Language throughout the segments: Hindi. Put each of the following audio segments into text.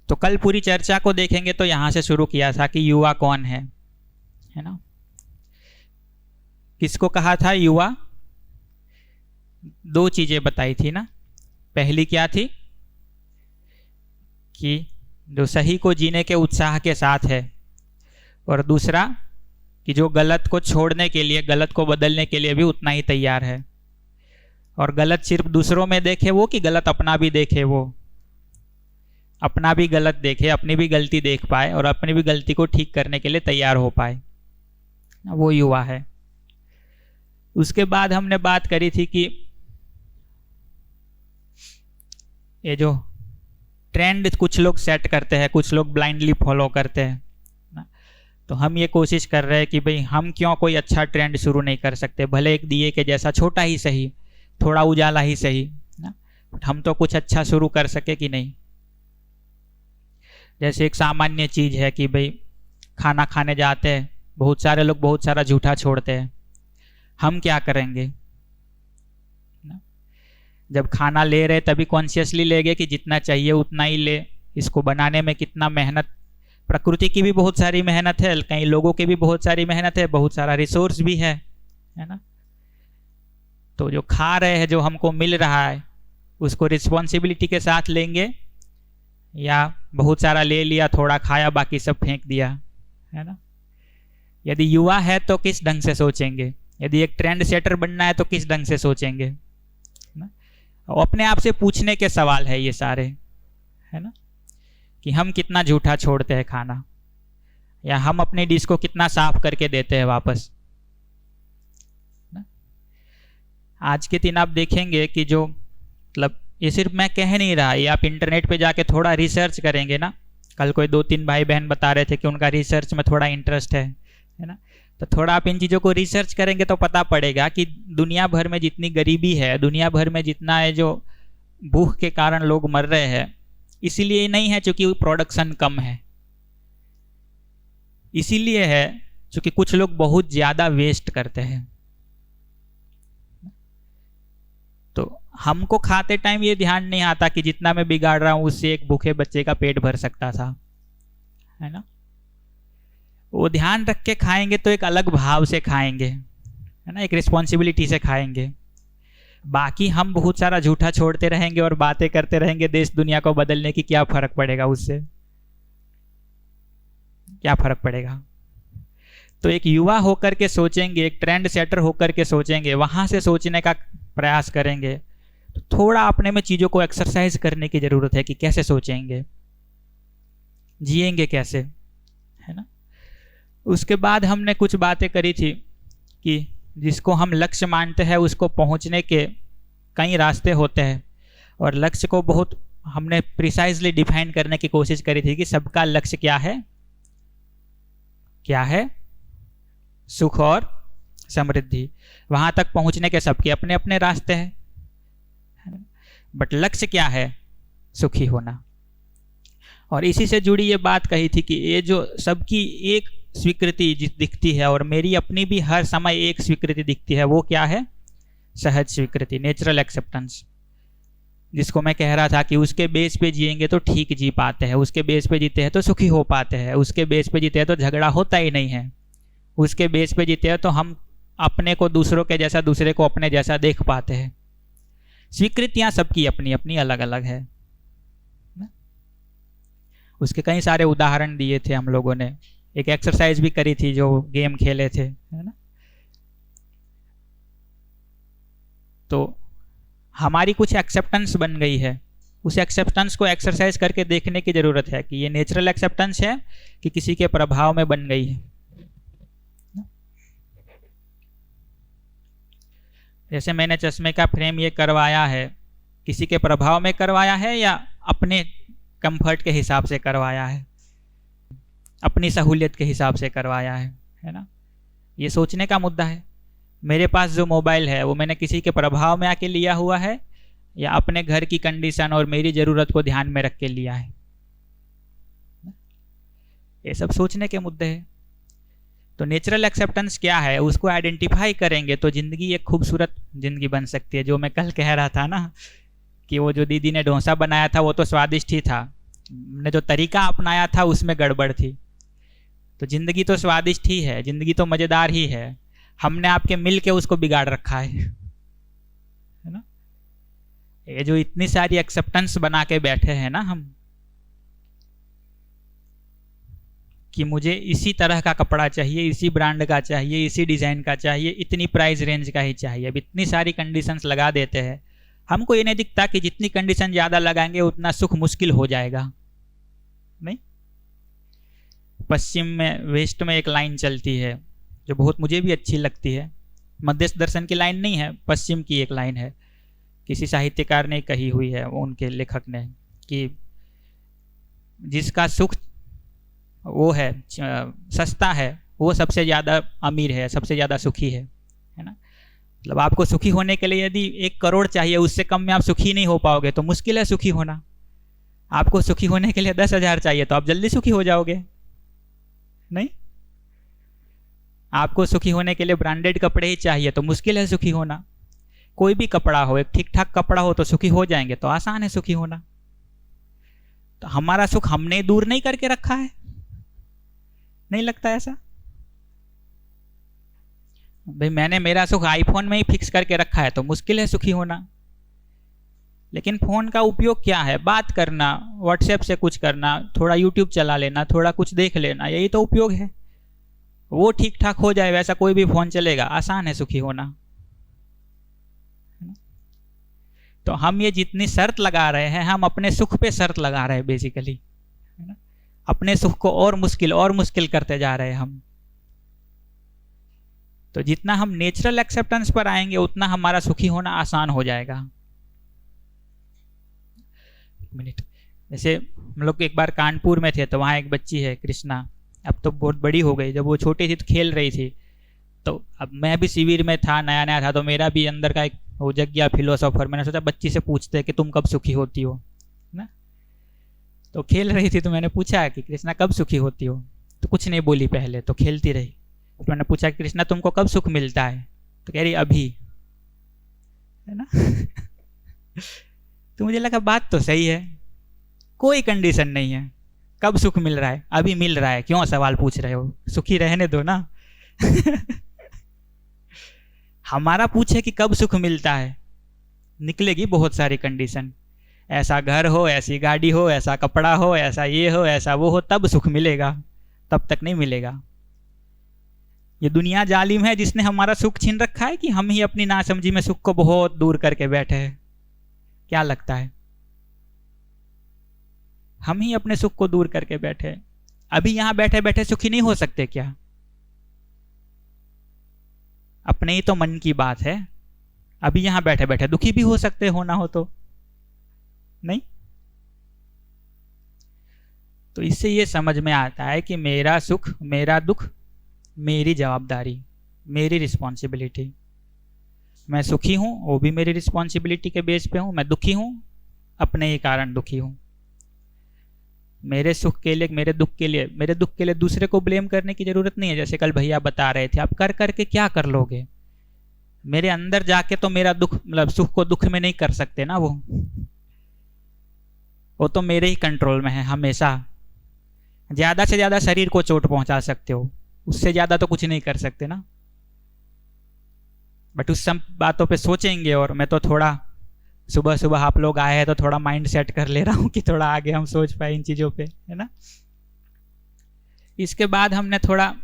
तो कल पूरी चर्चा को देखेंगे तो यहां से शुरू किया था कि युवा कौन है ना। किसको कहा था युवा? दो चीजें बताई थी ना। पहली क्या थी कि जो सही को जीने के उत्साह के साथ है, और दूसरा कि जो गलत को छोड़ने के लिए, गलत को बदलने के लिए भी उतना ही तैयार है। और गलत सिर्फ दूसरों में देखे वो, कि गलत अपना भी देखे वो, अपना भी गलत देखे, अपनी भी गलती देख पाए और अपनी भी गलती को ठीक करने के लिए तैयार हो पाए, वो युवा है। उसके बाद हमने बात करी थी कि ये जो ट्रेंड कुछ लोग सेट करते हैं, कुछ लोग ब्लाइंडली फॉलो करते हैं ना, तो हम ये कोशिश कर रहे हैं कि भाई हम क्यों कोई अच्छा ट्रेंड शुरू नहीं कर सकते, भले एक दिए के जैसा छोटा ही सही, थोड़ा उजाला ही सही ना, हम तो कुछ अच्छा शुरू कर सके कि नहीं। जैसे एक सामान्य चीज है कि भाई खाना खाने जाते हैं, बहुत सारे लोग बहुत सारा झूठा छोड़ते हैं, हम क्या करेंगे ना? जब खाना ले रहे तभी कॉन्शियसली लेंगे कि जितना चाहिए उतना ही ले, इसको बनाने में कितना मेहनत, प्रकृति की भी बहुत सारी मेहनत है, कई लोगों की भी बहुत सारी मेहनत है, बहुत सारा रिसोर्स भी है ना। तो जो खा रहे हैं, जो हमको मिल रहा है, उसको रिस्पॉन्सिबिलिटी के साथ लेंगे, या बहुत सारा ले लिया, थोड़ा खाया, बाकी सब फेंक दिया, है ना। यदि युवा है तो किस ढंग से सोचेंगे, यदि एक ट्रेंड सेटर बनना है तो किस ढंग से सोचेंगे ना? और अपने आप से पूछने के सवाल है ये सारे, है ना, कि हम कितना झूठा छोड़ते हैं खाना, या हम अपनी डिश को कितना साफ करके देते हैं वापस ना? आज के दिन आप देखेंगे कि जो मतलब, ये सिर्फ मैं कह नहीं रहा, ये आप इंटरनेट पे जाके थोड़ा रिसर्च करेंगे ना। कल कोई 2-3 भाई बहन बता रहे थे कि उनका रिसर्च में थोड़ा इंटरेस्ट है ना। तो थोड़ा आप इन चीज़ों को रिसर्च करेंगे तो पता पड़ेगा कि दुनिया भर में जितनी गरीबी है, दुनिया भर में जितना है जो भूख के कारण लोग मर रहे हैं, इसीलिए नहीं है क्योंकि प्रोडक्शन कम है, इसीलिए है क्योंकि कुछ लोग बहुत ज़्यादा वेस्ट करते हैं। तो हमको खाते टाइम ये ध्यान नहीं आता कि जितना मैं बिगाड़ रहा हूं उससे एक भूखे बच्चे का पेट भर सकता था, है ना। वो ध्यान रख के खाएंगे तो एक अलग भाव से खाएंगे, है ना, एक रिस्पॉन्सिबिलिटी से खाएंगे। बाकी हम बहुत सारा झूठा छोड़ते रहेंगे और बातें करते रहेंगे देश दुनिया को बदलने की, क्या फर्क पड़ेगा उससे, क्या फर्क पड़ेगा। तो एक युवा होकर के सोचेंगे, एक ट्रेंड सेटर होकर के सोचेंगे, वहां से सोचने का प्रयास करेंगे। तो थोड़ा अपने में चीजों को एक्सरसाइज करने की जरूरत है कि कैसे सोचेंगे, जिएंगे कैसे, है ना। उसके बाद हमने कुछ बातें करी थी कि जिसको हम लक्ष्य मानते हैं उसको पहुंचने के कई रास्ते होते हैं, और लक्ष्य को बहुत हमने प्रिसाइजली डिफाइन करने की कोशिश करी थी कि सबका लक्ष्य क्या है, क्या है, सुख और समृद्धि। वहां तक पहुंचने के सबके अपने अपने रास्ते हैं, बट लक्ष्य क्या है, सुखी होना। और इसी से जुड़ी ये बात कही थी कि ये जो सबकी एक स्वीकृति दिखती है, और मेरी अपनी भी हर समय एक स्वीकृति दिखती है, वो क्या है, सहज स्वीकृति, नेचुरल एक्सेप्टेंस, जिसको मैं कह रहा था कि उसके बेस पे जिएंगे तो ठीक जी पाते हैं, उसके बेस पे जीते हैं तो सुखी हो पाते हैं, उसके बेस पे जीते हैं तो झगड़ा होता ही नहीं है, उसके बेस पे जीते हैं तो हम अपने को दूसरों के जैसा, दूसरे को अपने जैसा देख पाते हैं। स्वीकृतियां सबकी अपनी अपनी अलग अलग है। उसके कई सारे उदाहरण दिए थे हम लोगों ने, एक एक्सरसाइज भी करी थी जो गेम खेले थे, है ना। तो हमारी कुछ एक्सेप्टेंस बन गई है, उस एक्सेप्टेंस को एक्सरसाइज करके देखने की जरूरत है कि ये नेचुरल एक्सेप्टेंस है कि किसी के प्रभाव में बन गई है। जैसे मैंने चश्मे का फ्रेम ये करवाया है, किसी के प्रभाव में करवाया है या अपने कंफर्ट के हिसाब से करवाया है, अपनी सहूलियत के हिसाब से करवाया है ना। ये सोचने का मुद्दा है। मेरे पास जो मोबाइल है वो मैंने किसी के प्रभाव में आके लिया हुआ है या अपने घर की कंडीशन और मेरी ज़रूरत को ध्यान में रख के लिया है, ये सब सोचने के मुद्दे हैं। तो नेचुरल एक्सेप्टेंस क्या है, उसको आइडेंटिफाई करेंगे तो ज़िंदगी एक खूबसूरत ज़िंदगी बन सकती है। जो मैं कल कह रहा था ना कि वो जो दीदी ने डोसा बनाया था वो तो स्वादिष्ट ही था, हमने जो तरीका अपनाया था उसमें गड़बड़ थी। तो जिंदगी तो स्वादिष्ट ही है, जिंदगी तो मजेदार ही है, हमने आपके मिल के उसको बिगाड़ रखा है ना। ये जो इतनी सारी एक्सेप्टेंस बना के बैठे हैं ना हम, कि मुझे इसी तरह का कपड़ा चाहिए, इसी ब्रांड का चाहिए, इसी डिजाइन का चाहिए, इतनी प्राइस रेंज का ही चाहिए, अब इतनी सारी कंडीशंस लगा देते हैं। हमको ये नहीं दिखता कि जितनी कंडीशन ज्यादा लगाएंगे उतना सुख मुश्किल हो जाएगा। नहीं, पश्चिम में, वेस्ट में एक लाइन चलती है जो बहुत मुझे भी अच्छी लगती है। मध्य दर्शन की लाइन नहीं है, पश्चिम की एक लाइन है, किसी साहित्यकार ने कही हुई है, वो उनके लेखक ने, कि जिसका सुख वो है सस्ता है वो सबसे ज़्यादा अमीर है, सबसे ज़्यादा सुखी है ना। मतलब आपको सुखी होने के लिए यदि 1 करोड़ चाहिए, उससे कम में आप सुखी नहीं हो पाओगे तो मुश्किल है सुखी होना। आपको सुखी होने के लिए 10,000 चाहिए तो आप जल्दी सुखी हो जाओगे। नहीं, आपको सुखी होने के लिए ब्रांडेड कपड़े ही चाहिए तो मुश्किल है सुखी होना। कोई भी कपड़ा हो, एक ठीक ठाक कपड़ा हो तो सुखी हो जाएंगे, तो आसान है सुखी होना। तो हमारा सुख हमने दूर नहीं करके रखा है, नहीं लगता ऐसा? भाई मैंने मेरा सुख आईफोन में ही फिक्स करके रखा है तो मुश्किल है सुखी होना। लेकिन फोन का उपयोग क्या है? बात करना, व्हाट्सएप से कुछ करना, थोड़ा यूट्यूब चला लेना, थोड़ा कुछ देख लेना, यही तो उपयोग है। वो ठीक ठाक हो जाए वैसा कोई भी फोन चलेगा, आसान है सुखी होना। तो हम ये जितनी शर्त लगा रहे हैं, हम अपने सुख पे शर्त लगा रहे हैं बेसिकली, है ना। अपने सुख को और मुश्किल करते जा रहे हैं हम। तो जितना हम नेचुरल एक्सेप्टेंस पर आएंगे उतना हमारा सुखी होना आसान हो जाएगा। मिनट, जैसे हम लोग एक बार कानपुर में थे तो वहाँ एक बच्ची है कृष्णा, अब तो बहुत बड़ी हो गई, जब वो छोटी थी तो खेल रही थी। तो अब मैं भी शिविर में था, नया नया था, तो मेरा भी अंदर का एक वो जग गया फिलोसोफर। मैंने सोचा बच्ची से पूछते कि तुम कब सुखी होती हो ना। तो खेल रही थी तो मैंने पूछा कि कृष्णा कब सुखी होती हो, तो कुछ नहीं बोली पहले, तो खेलती रही। तो मैंने पूछा कृष्णा तुमको कब सुख मिलता है, तो कह रही अभी, है ना। तो मुझे लगा बात तो सही है, कोई कंडीशन नहीं है, कब सुख मिल रहा है, अभी मिल रहा है, क्यों सवाल पूछ रहे हो, सुखी रहने दो ना। हमारा पूछे कि कब सुख मिलता है, निकलेगी बहुत सारी कंडीशन। ऐसा घर हो, ऐसी गाड़ी हो, ऐसा कपड़ा हो, ऐसा ये हो, ऐसा वो हो, तब सुख मिलेगा, तब तक नहीं मिलेगा। ये दुनिया जालिम है जिसने हमारा सुख छीन रखा है, कि हम ही अपनी नासमझी में सुख को बहुत दूर करके बैठे हैं। क्या लगता है? हम ही अपने सुख को दूर करके बैठे। अभी यहां बैठे बैठे सुखी नहीं हो सकते क्या? अपने ही तो मन की बात है, अभी यहां बैठे बैठे दुखी भी हो सकते, होना हो तो नहीं। तो इससे ये समझ में आता है कि मेरा सुख, मेरा दुख, मेरी जवाबदारी, मेरी रिस्पॉन्सिबिलिटी। मैं सुखी हूं वो भी मेरी रिस्पॉन्सिबिलिटी के बेस पे हूं, मैं दुखी हूं अपने ही कारण दुखी हूं। मेरे सुख के लिए, मेरे दुख के लिए दूसरे को ब्लेम करने की जरूरत नहीं है। जैसे कल भैया बता रहे थे, आप कर करके क्या कर लोगे? मेरे अंदर जाके तो मेरा दुख, मतलब सुख को दुख में नहीं कर सकते ना। वो तो मेरे ही कंट्रोल में है हमेशा। ज्यादा से ज्यादा शरीर को चोट पहुंचा सकते हो, उससे ज्यादा तो कुछ नहीं कर सकते ना। बट उस सब बातों पे सोचेंगे। और मैं तो थोड़ा सुबह सुबह आप लोग आए हैं तो थोड़ा माइंड सेट कर ले रहा हूं कि थोड़ा आगे हम सोच पाए इन चीजों पे, है ना। इसके बाद हमने थोड़ा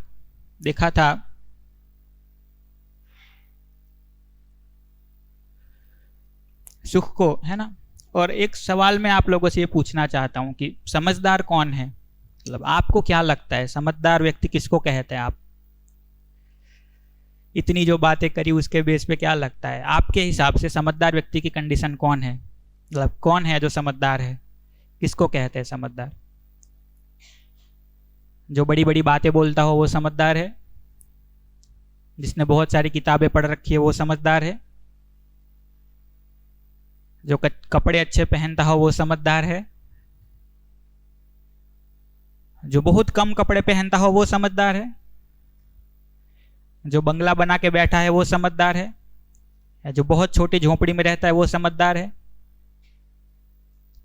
देखा था सुख को, है ना। और एक सवाल मैं आप लोगों से ये पूछना चाहता हूं कि समझदार कौन है? मतलब आपको क्या लगता है समझदार व्यक्ति किसको कहते हैं? आप इतनी जो बातें करी उसके बेस पे क्या लगता है आपके हिसाब से समझदार व्यक्ति की कंडीशन कौन है? मतलब कौन है जो समझदार है, किसको कहते हैं समझदार? जो बड़ी बड़ी बातें बोलता हो वो समझदार है? जिसने बहुत सारी किताबें पढ़ रखी है वो समझदार है? जो कपड़े अच्छे पहनता हो वो समझदार है? जो बहुत कम कपड़े पहनता हो वो समझदार है? जो बंगला बना के बैठा है वो समझदार है? या जो बहुत छोटी झोपड़ी में रहता है वो समझदार है?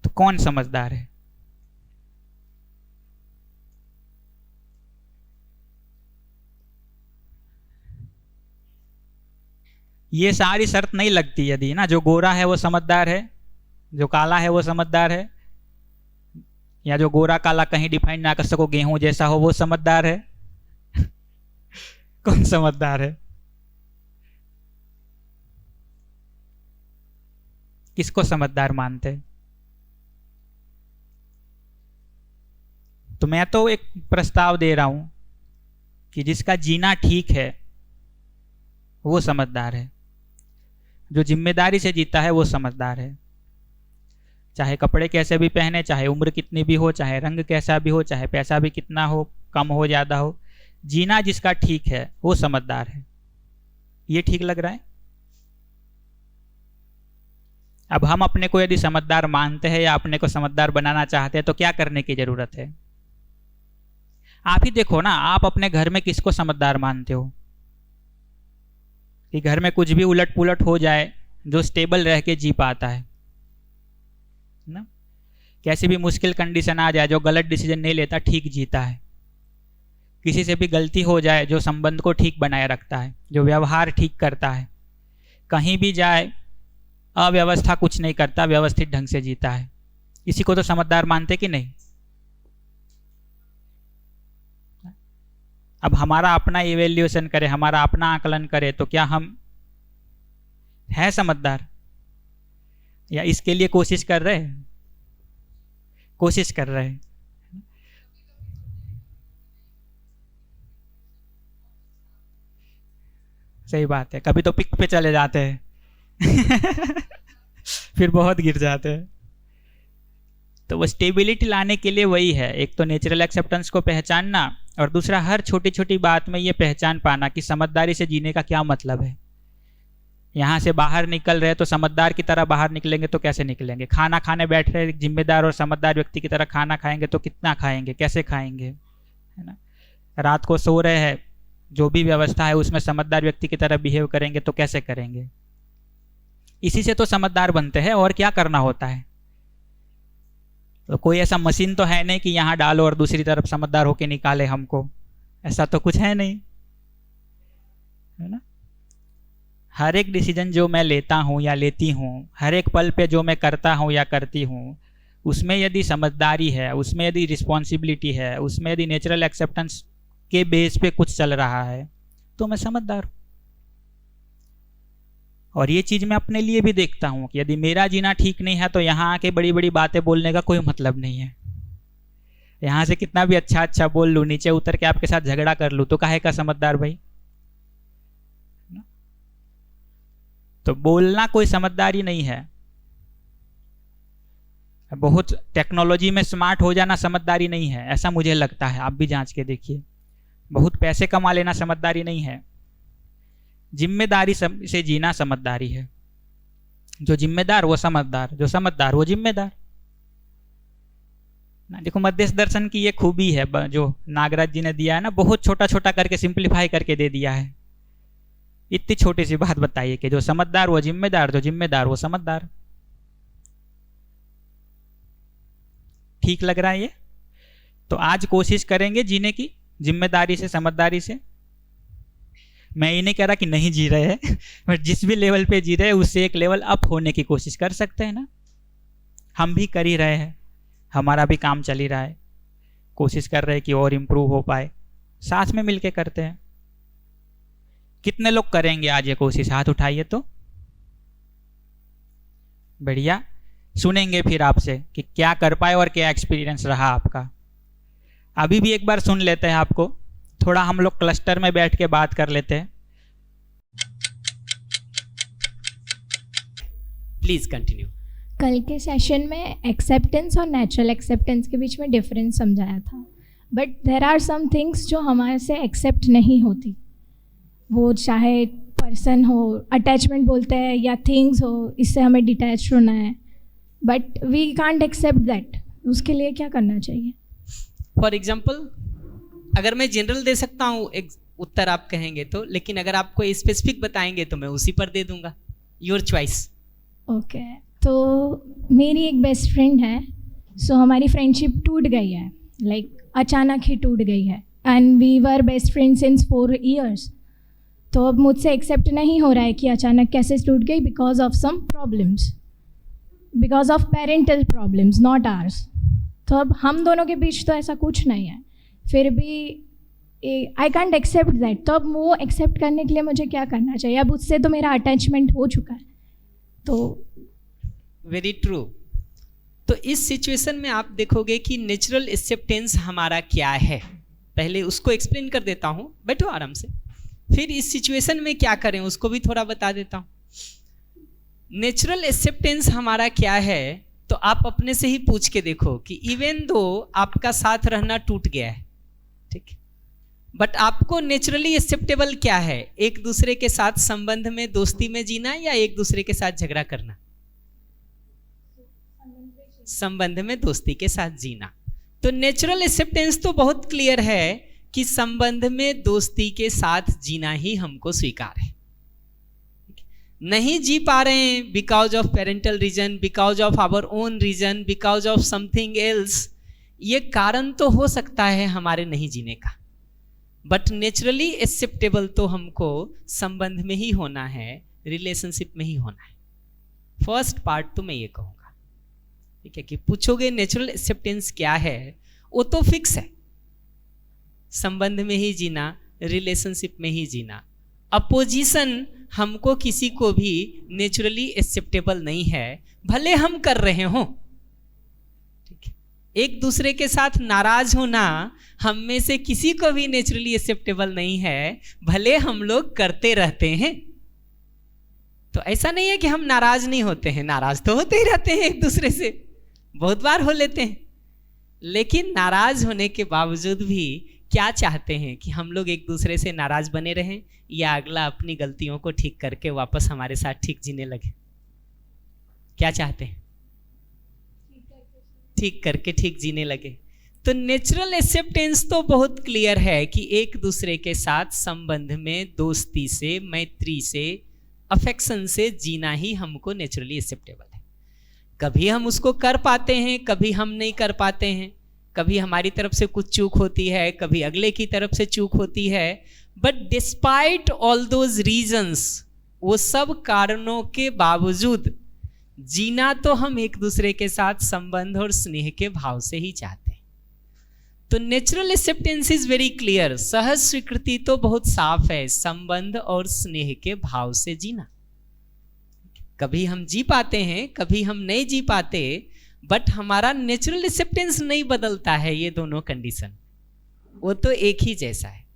तो कौन समझदार है? ये सारी शर्त नहीं लगती यदि ना, जो गोरा है वो समझदार है, जो काला है वो समझदार है, या जो गोरा काला कहीं डिफाइन ना कर सको, गेहूं जैसा हो वो समझदार है। कौन समझदार है? किसको समझदार मानते? तो मैं तो एक प्रस्ताव दे रहा हूं कि जिसका जीना ठीक है वो समझदार है, जो जिम्मेदारी से जीता है वो समझदार है। चाहे कपड़े कैसे भी पहने, चाहे उम्र कितनी भी हो, चाहे रंग कैसा भी हो, चाहे पैसा भी कितना हो, कम हो ज्यादा हो, जीना जिसका ठीक है वो समझदार है। ये ठीक लग रहा है? अब हम अपने को यदि समझदार मानते हैं या अपने को समझदार बनाना चाहते हैं तो क्या करने की जरूरत है? आप ही देखो ना, आप अपने घर में किसको समझदार मानते हो? कि घर में कुछ भी उलट पुलट हो जाए, जो स्टेबल रह के जी पाता है ना, कैसी भी मुश्किल कंडीशन आ जाए, जो गलत डिसीजन नहीं लेता, ठीक जीता है। किसी से भी गलती हो जाए, जो संबंध को ठीक बनाए रखता है, जो व्यवहार ठीक करता है, कहीं भी जाए अव्यवस्था कुछ नहीं करता, व्यवस्थित ढंग से जीता है। इसी को तो समझदार मानते कि नहीं? अब हमारा अपना इवेल्यूएशन करे, हमारा अपना आकलन करे, तो क्या हम हैं समझदार, या इसके लिए कोशिश कर रहे हैं? कोशिश कर रहे हैं। सही बात है, कभी तो पिक पे चले जाते हैं फिर बहुत गिर जाते हैं। तो वो स्टेबिलिटी लाने के लिए वही है, एक तो नेचुरल एक्सेप्टेंस को पहचानना, और दूसरा हर छोटी छोटी बात में ये पहचान पाना कि समझदारी से जीने का क्या मतलब है। यहाँ से बाहर निकल रहे तो समझदार की तरह बाहर निकलेंगे तो कैसे निकलेंगे? खाना खाने बैठ रहे जिम्मेदार और समझदार व्यक्ति की तरह खाना खाएंगे तो कितना खाएंगे, कैसे खाएंगे, है ना? रात को सो रहे हैं, जो भी व्यवस्था है उसमें समझदार व्यक्ति की तरह बिहेव करेंगे तो कैसे करेंगे? इसी से तो समझदार बनते हैं, और क्या करना होता है? तो कोई ऐसा मशीन तो है नहीं कि यहाँ डालो और दूसरी तरफ समझदार होके निकाले हमको, ऐसा तो कुछ है नहीं, है ना? हर एक डिसीजन जो मैं लेता हूँ या लेती हूँ, हर एक पल पे जो मैं करता हूँ या करती हूँ, उसमें यदि समझदारी है, उसमें यदि रिस्पॉन्सिबिलिटी है, उसमें यदि नेचुरल एक्सेप्टेंस के बेस पे कुछ चल रहा है तो मैं समझदार हूँ। और ये चीज मैं अपने लिए भी देखता हूँ कि यदि मेरा जीना ठीक नहीं है तो यहाँ आके बड़ी बड़ी बातें बोलने का कोई मतलब नहीं है। यहाँ से कितना भी अच्छा अच्छा बोल लूँ, नीचे उतर के आपके साथ झगड़ा कर लूँ, तो काहे का समझदार भाई? तो बोलना कोई समझदारी नहीं है। बहुत टेक्नोलॉजी में स्मार्ट हो जाना समझदारी नहीं है, ऐसा मुझे लगता है। आप भी जांच के देखिए। बहुत पैसे कमा लेना समझदारी नहीं है। जिम्मेदारी से जीना समझदारी है। जो जिम्मेदार वो समझदार, जो समझदार वो जिम्मेदार। देखो, मध्यस्थ दर्शन की ये खूबी है जो नागराज जी ने दिया है ना, बहुत छोटा छोटा करके सिंप्लीफाई करके दे दिया है। इतनी छोटी सी बात बताइए कि जो समझदार वो जिम्मेदार, जो जिम्मेदार वो समझदार। ठीक लग रहा है ये? तो आज कोशिश करेंगे जीने की, जिम्मेदारी से, समझदारी से। मैं ये नहीं कह रहा कि नहीं जी रहे हैं, बट जिस भी लेवल पे जी रहे हैं उससे एक लेवल अप होने की कोशिश कर सकते हैं ना। हम भी कर ही रहे हैं, हमारा भी काम चल ही रहा है, कोशिश कर रहे हैं कि और इम्प्रूव हो पाए, साथ में मिलके करते हैं। कितने लोग करेंगे आज ये कोशिश? हाथ उठाइए तो। बढ़िया, सुनेंगे फिर आपसे कि क्या कर पाए और क्या एक्सपीरियंस रहा आपका। अभी भी एक बार सुन लेते हैं आपको, थोड़ा हम लोग क्लस्टर में बैठ के बात कर लेते हैं। Please continue. कल के सेशन में एक्सेप्टेंस और नेचुरल एक्सेप्टेंस के बीच में डिफरेंस समझाया था, but there are some things जो हमारे से एक्सेप्ट नहीं होती। वो चाहे पर्सन हो, अटैचमेंट बोलते हैं, या थिंग्स हो, इससे हमें डिटैच होना है, but we can't accept that. उसके लिए क्या करना चाहिए? फॉर एग्जाम्पल, अगर मैं जनरल दे सकता हूँ एक उत्तर आप कहेंगे तो, लेकिन अगर आपको स्पेसिफिक बताएंगे तो मैं उसी पर दे दूंगा। Your choice. ओके, तो मेरी एक बेस्ट फ्रेंड है, सो हमारी फ्रेंडशिप टूट गई है, लाइक अचानक ही टूट गई है, and we were best friend since 4 years। तो अब मुझसे एक्सेप्ट नहीं हो रहा है कि अचानक कैसे टूट गई, because of some problems, because of parental problems, not ours. तो अब हम दोनों के बीच तो ऐसा कुछ नहीं है, फिर भी आई कैंट एक्सेप्ट दैट। तो अब वो एक्सेप्ट करने के लिए मुझे क्या करना चाहिए? अब उससे तो मेरा अटैचमेंट हो चुका है। तो वेरी ट्रू। तो इस सिचुएशन में आप देखोगे कि नेचुरल एक्सेप्टेंस हमारा क्या है, पहले उसको एक्सप्लेन कर देता हूँ, बैठो आराम से, फिर इस सिचुएशन में क्या करें उसको भी थोड़ा बता देता हूँ। नेचुरल एक्सेप्टेंस हमारा क्या है, तो आप अपने से ही पूछ के देखो कि इवन दो आपका साथ रहना टूट गया है, ठीक, बट आपको नेचुरली एक्सेप्टेबल क्या है? एक दूसरे के साथ संबंध में, दोस्ती में जीना, या एक दूसरे के साथ झगड़ा करना? संबंध में, दोस्ती के साथ जीना। तो नेचुरल एक्सेप्टेंस तो बहुत क्लियर है कि संबंध में, दोस्ती के साथ जीना ही हमको स्वीकार है। नहीं जी पा रहे हैं because of parental reason, because of our own reason, because of something else, ये कारण तो हो सकता है हमारे नहीं जीने का, बट नेचुरली एक्सेप्टेबल तो हमको संबंध में ही होना है, रिलेशनशिप में ही होना है। फर्स्ट पार्ट तो मैं ये कहूँगा, ठीक है, कि पूछोगे नेचुरल एक्सेप्टेंस क्या है, वो तो फिक्स है, संबंध में ही जीना, रिलेशनशिप में ही जीना। अपोजिशन हमको किसी को भी नेचुरली एक्सेप्टेबल नहीं है, भले हम कर रहे हों, ठीक है। एक दूसरे के साथ नाराज होना हम में से किसी को भी नेचुरली एक्सेप्टेबल नहीं है, भले हम लोग करते रहते हैं। तो ऐसा नहीं है कि हम नाराज नहीं होते हैं, नाराज तो होते ही रहते हैं एक दूसरे से, बहुत बार हो लेते हैं, लेकिन नाराज होने के बावजूद भी क्या चाहते हैं कि हम लोग एक दूसरे से नाराज बने रहें, या अगला अपनी गलतियों को ठीक करके वापस हमारे साथ ठीक जीने लगे? क्या चाहते हैं? ठीक करके ठीक जीने लगे। तो नेचुरल एक्सेप्टेंस तो बहुत क्लियर है कि एक दूसरे के साथ संबंध में, दोस्ती से, मैत्री से, अफेक्शन से जीना ही हमको नेचुरली एक्सेप्टेबल है। कभी हम उसको कर पाते हैं, कभी हम नहीं कर पाते हैं, कभी हमारी तरफ से कुछ चूक होती है, कभी अगले की तरफ से चूक होती है, but despite all those reasons, वो सब कारणों के बावजूद जीना तो हम एक दूसरे के साथ संबंध और स्नेह के भाव से ही चाहते हैं। तो natural acceptance is very clear, सहज स्वीकृति तो बहुत साफ है, संबंध और स्नेह के भाव से जीना। कभी हम जी पाते हैं, कभी हम नहीं जी पाते, बट हमारा नेचुरल एक्सेप्टेंस नहीं बदलता है। ये दोनों कंडीशन वो तो एक ही जैसा है।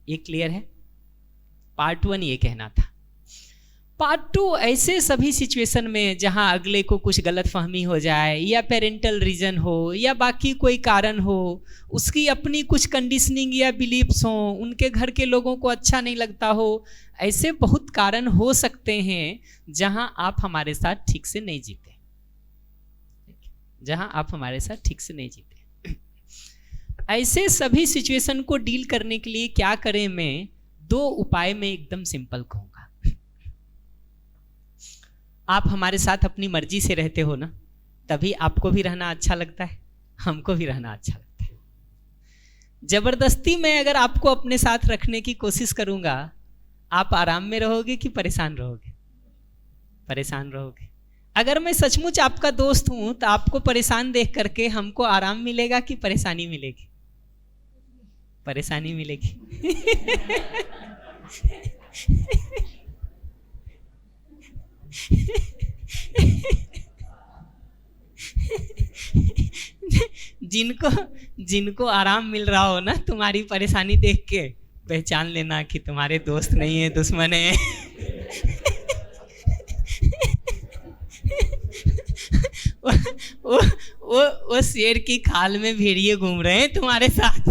ये क्लियर है? पार्ट 1 ये कहना था। पार्ट 2 ऐसे सभी सिचुएशन में जहां अगले को कुछ गलत फहमी हो जाए, या पेरेंटल रीजन हो, या बाकी कोई कारण हो, उसकी अपनी कुछ कंडीशनिंग या बिलीफ्स हो, उनके घर के लोगों को अच्छा नहीं लगता हो, ऐसे बहुत कारण हो सकते हैं जहां आप हमारे साथ ठीक से नहीं जीते, जहां आप हमारे साथ ठीक से नहीं जीते। ऐसे सभी सिचुएशन को डील करने के लिए क्या करें? मैं 2 उपाय में एकदम सिंपल कहूंगा। आप हमारे साथ अपनी मर्जी से रहते हो ना, तभी आपको भी रहना अच्छा लगता है, हमको भी रहना अच्छा लगता है। जबरदस्ती मैं अगर आपको अपने साथ रखने की कोशिश करूंगा, आप आराम में रहोगे कि परेशान रहोगे? परेशान रहोगे। अगर मैं सचमुच आपका दोस्त हूं तो आपको परेशान देख करके हमको आराम मिलेगा कि परेशानी मिलेगी? परेशानी मिलेगी। जिनको आराम मिल रहा हो ना तुम्हारी परेशानी देख के, पहचान लेना कि तुम्हारे दोस्त नहीं है, दुश्मन है। वो शेर की खाल में भेड़िए घूम रहे हैं तुम्हारे साथ।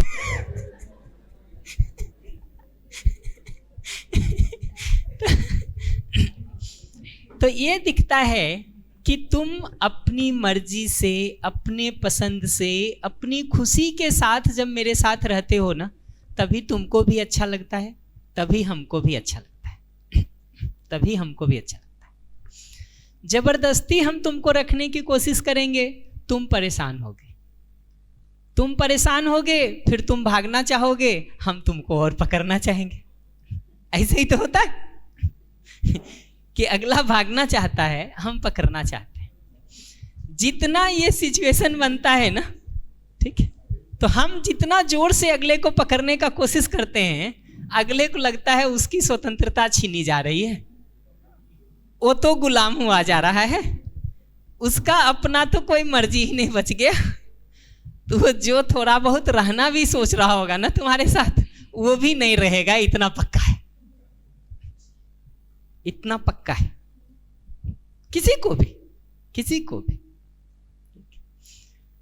तो ये दिखता है कि तुम अपनी मर्जी से, अपने पसंद से, अपनी खुशी के साथ जब मेरे साथ रहते हो ना, तभी तुमको भी अच्छा लगता है, तभी हमको भी अच्छा लगता है, तभी हमको भी अच्छा लगता है। जबरदस्ती हम तुमको रखने की कोशिश करेंगे, तुम परेशान होगे, तुम परेशान होगे, फिर तुम भागना चाहोगे, हम तुमको और पकड़ना चाहेंगे। ऐसे ही तो होता है कि अगला भागना चाहता है, हम पकड़ना चाहते हैं। जितना ये सिचुएशन बनता है ना, ठीक है, तो हम जितना जोर से अगले को पकड़ने का कोशिश करते हैं, अगले को लगता है उसकी स्वतंत्रता छीनी जा रही है, वो तो गुलाम हुआ जा रहा है, उसका अपना तो कोई मर्जी ही नहीं बच गया। तो जो थोड़ा बहुत रहना भी सोच रहा होगा ना तुम्हारे साथ, वो भी नहीं रहेगा, इतना पक्का है, इतना पक्का है। किसी को भी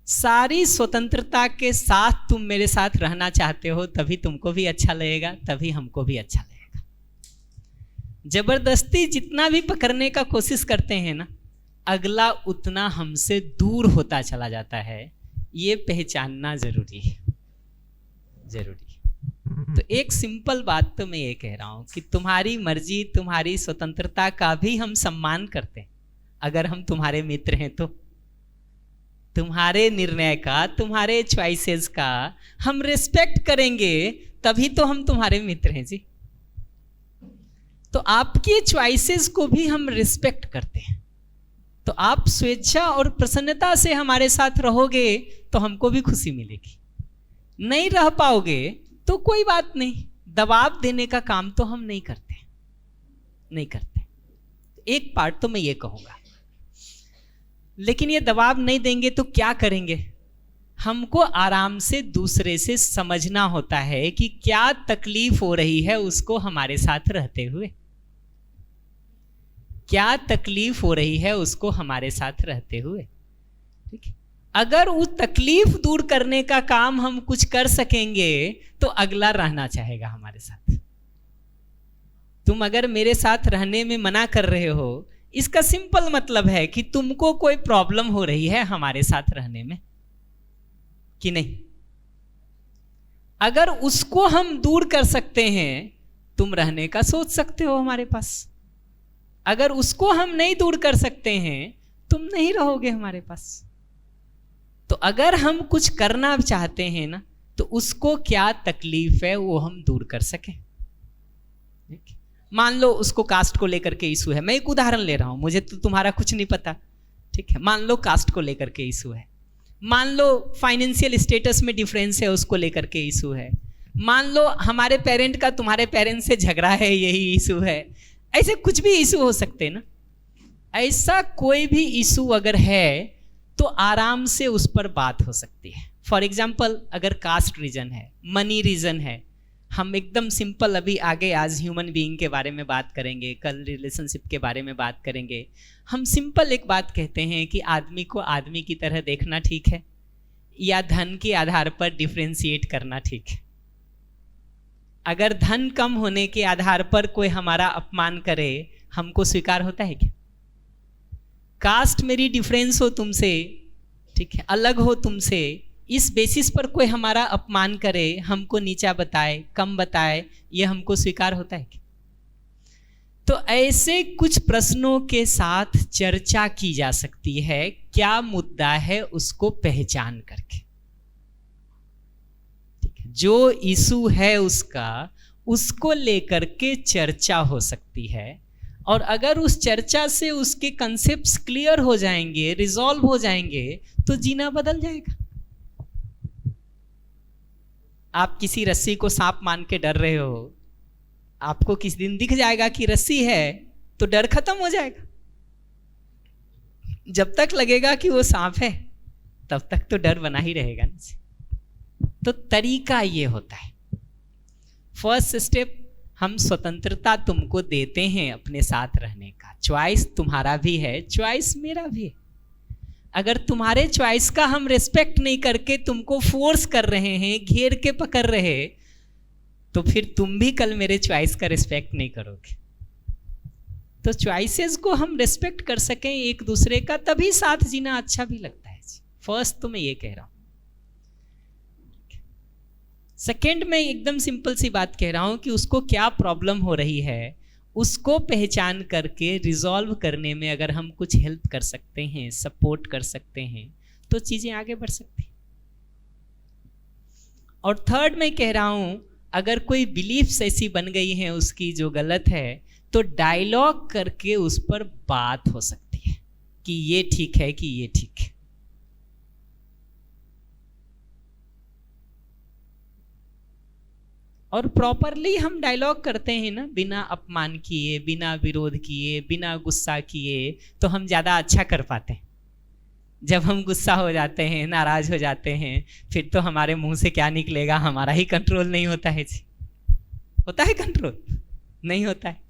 सारी स्वतंत्रता के साथ तुम मेरे साथ रहना चाहते हो, तभी तुमको भी अच्छा लगेगा, तभी हमको भी अच्छा लगेगा। जबरदस्ती जितना भी पकड़ने का कोशिश करते हैं ना, अगला उतना हमसे दूर होता चला जाता है। ये पहचानना जरूरी है। तो एक सिंपल बात तो मैं ये कह रहा हूं कि तुम्हारी मर्जी, तुम्हारी स्वतंत्रता का भी हम सम्मान करते हैं। अगर हम तुम्हारे मित्र हैं तो तुम्हारे निर्णय का, तुम्हारे चॉइसेस का हम रिस्पेक्ट करेंगे, तभी तो हम तुम्हारे मित्र हैं जी। तो आपकी चॉइसेस को भी हम रिस्पेक्ट करते हैं। तो आप स्वेच्छा और प्रसन्नता से हमारे साथ रहोगे तो हमको भी खुशी मिलेगी। नहीं रह पाओगे तो कोई बात नहीं, दबाव देने का काम तो हम नहीं करते। एक पार्ट तो मैं ये कहूंगा, लेकिन ये दबाव नहीं देंगे तो क्या करेंगे? हमको आराम से दूसरे से समझना होता है कि क्या तकलीफ हो रही है उसको हमारे साथ रहते हुए, क्या तकलीफ हो रही है उसको हमारे साथ रहते हुए। ठीक है, अगर वो तकलीफ दूर करने का काम हम कुछ कर सकेंगे तो अगला रहना चाहेगा हमारे साथ। तुम अगर मेरे साथ रहने में मना कर रहे हो, इसका सिंपल मतलब है कि तुमको कोई प्रॉब्लम हो रही है हमारे साथ रहने में कि नहीं। अगर उसको हम दूर कर सकते हैं, तुम रहने का सोच सकते हो हमारे पास। अगर उसको हम नहीं दूर कर सकते हैं, तुम नहीं रहोगे हमारे पास। तो अगर हम कुछ करना चाहते हैं ना, तो उसको क्या तकलीफ है वो हम दूर कर सकें। मान लो उसको कास्ट को लेकर के इशू है, मैं एक उदाहरण ले रहा हूं, मुझे तो तुम्हारा कुछ नहीं पता। ठीक है, मान लो कास्ट को लेकर के इशू है, मान लो फाइनेंशियल स्टेटस में डिफरेंस है उसको लेकर के इशू है, मान लो हमारे पेरेंट का तुम्हारे पेरेंट से झगड़ा है, यही इशू है। ऐसे कुछ भी इशू हो सकते हैं ना। ऐसा कोई भी इशू अगर है तो आराम से उस पर बात हो सकती है। फॉर एग्जाम्पल, अगर कास्ट रीजन है, मनी रीजन है, हम एकदम सिंपल अभी आगे आज ह्यूमन बीइंग के बारे में बात करेंगे, कल रिलेशनशिप के बारे में बात करेंगे। हम सिंपल एक बात कहते हैं कि आदमी को आदमी की तरह देखना ठीक है या धन के आधार पर डिफरेंशिएट करना ठीक है। अगर धन कम होने के आधार पर कोई हमारा अपमान करे, हमको स्वीकार होता है क्या? कास्ट मेरी डिफरेंस हो तुमसे, ठीक है, अलग हो तुमसे, इस बेसिस पर कोई हमारा अपमान करे, हमको नीचा बताए, कम बताए, ये हमको स्वीकार होता है क्या? तो ऐसे कुछ प्रश्नों के साथ चर्चा की जा सकती है। क्या मुद्दा है उसको पहचान करके, जो इशू है उसको लेकर के चर्चा हो सकती है। और अगर उस चर्चा से उसके कंसेप्ट्स क्लियर हो जाएंगे, रिजॉल्व हो जाएंगे, तो जीना बदल जाएगा। आप किसी रस्सी को सांप मान के डर रहे हो, आपको किस दिन दिख जाएगा कि रस्सी है तो डर खत्म हो जाएगा। जब तक लगेगा कि वो सांप है तब तक तो डर बना ही रहेगा ना। तो तरीका ये होता है। फर्स्ट स्टेप, हम स्वतंत्रता तुमको देते हैं अपने साथ रहने का। चॉइस तुम्हारा भी है, चॉइस मेरा भी है। अगर तुम्हारे चॉइस का हम रिस्पेक्ट नहीं करके तुमको फोर्स कर रहे हैं, घेर के पकड़ रहे, तो फिर तुम भी कल मेरे चॉइस का रिस्पेक्ट नहीं करोगे। तो चॉइसेस को हम रिस्पेक्ट कर सकें एक दूसरे का, तभी साथ जीना अच्छा भी लगता है। फर्स्ट तो मैं ये कह रहा हूं। सेकेंड में एकदम सिंपल सी बात कह रहा हूं कि उसको क्या प्रॉब्लम हो रही है, उसको पहचान करके रिजॉल्व करने में अगर हम कुछ हेल्प कर सकते हैं, सपोर्ट कर सकते हैं, तो चीज़ें आगे बढ़ सकती हैं। और थर्ड मैं कह रहा हूं, अगर कोई बिलीफ्स ऐसी बन गई हैं उसकी जो गलत है, तो डायलॉग करके उस पर बात हो सकती है कि ये ठीक है कि ये ठीक है। और प्रॉपरली हम डायलॉग करते हैं ना, बिना अपमान किए, बिना विरोध किए, बिना गुस्सा किए, तो हम ज़्यादा अच्छा कर पाते हैं। जब हम गुस्सा हो जाते हैं, नाराज हो जाते हैं, फिर तो हमारे मुंह से क्या निकलेगा, हमारा ही कंट्रोल नहीं होता है जी। होता है कंट्रोल? नहीं होता है।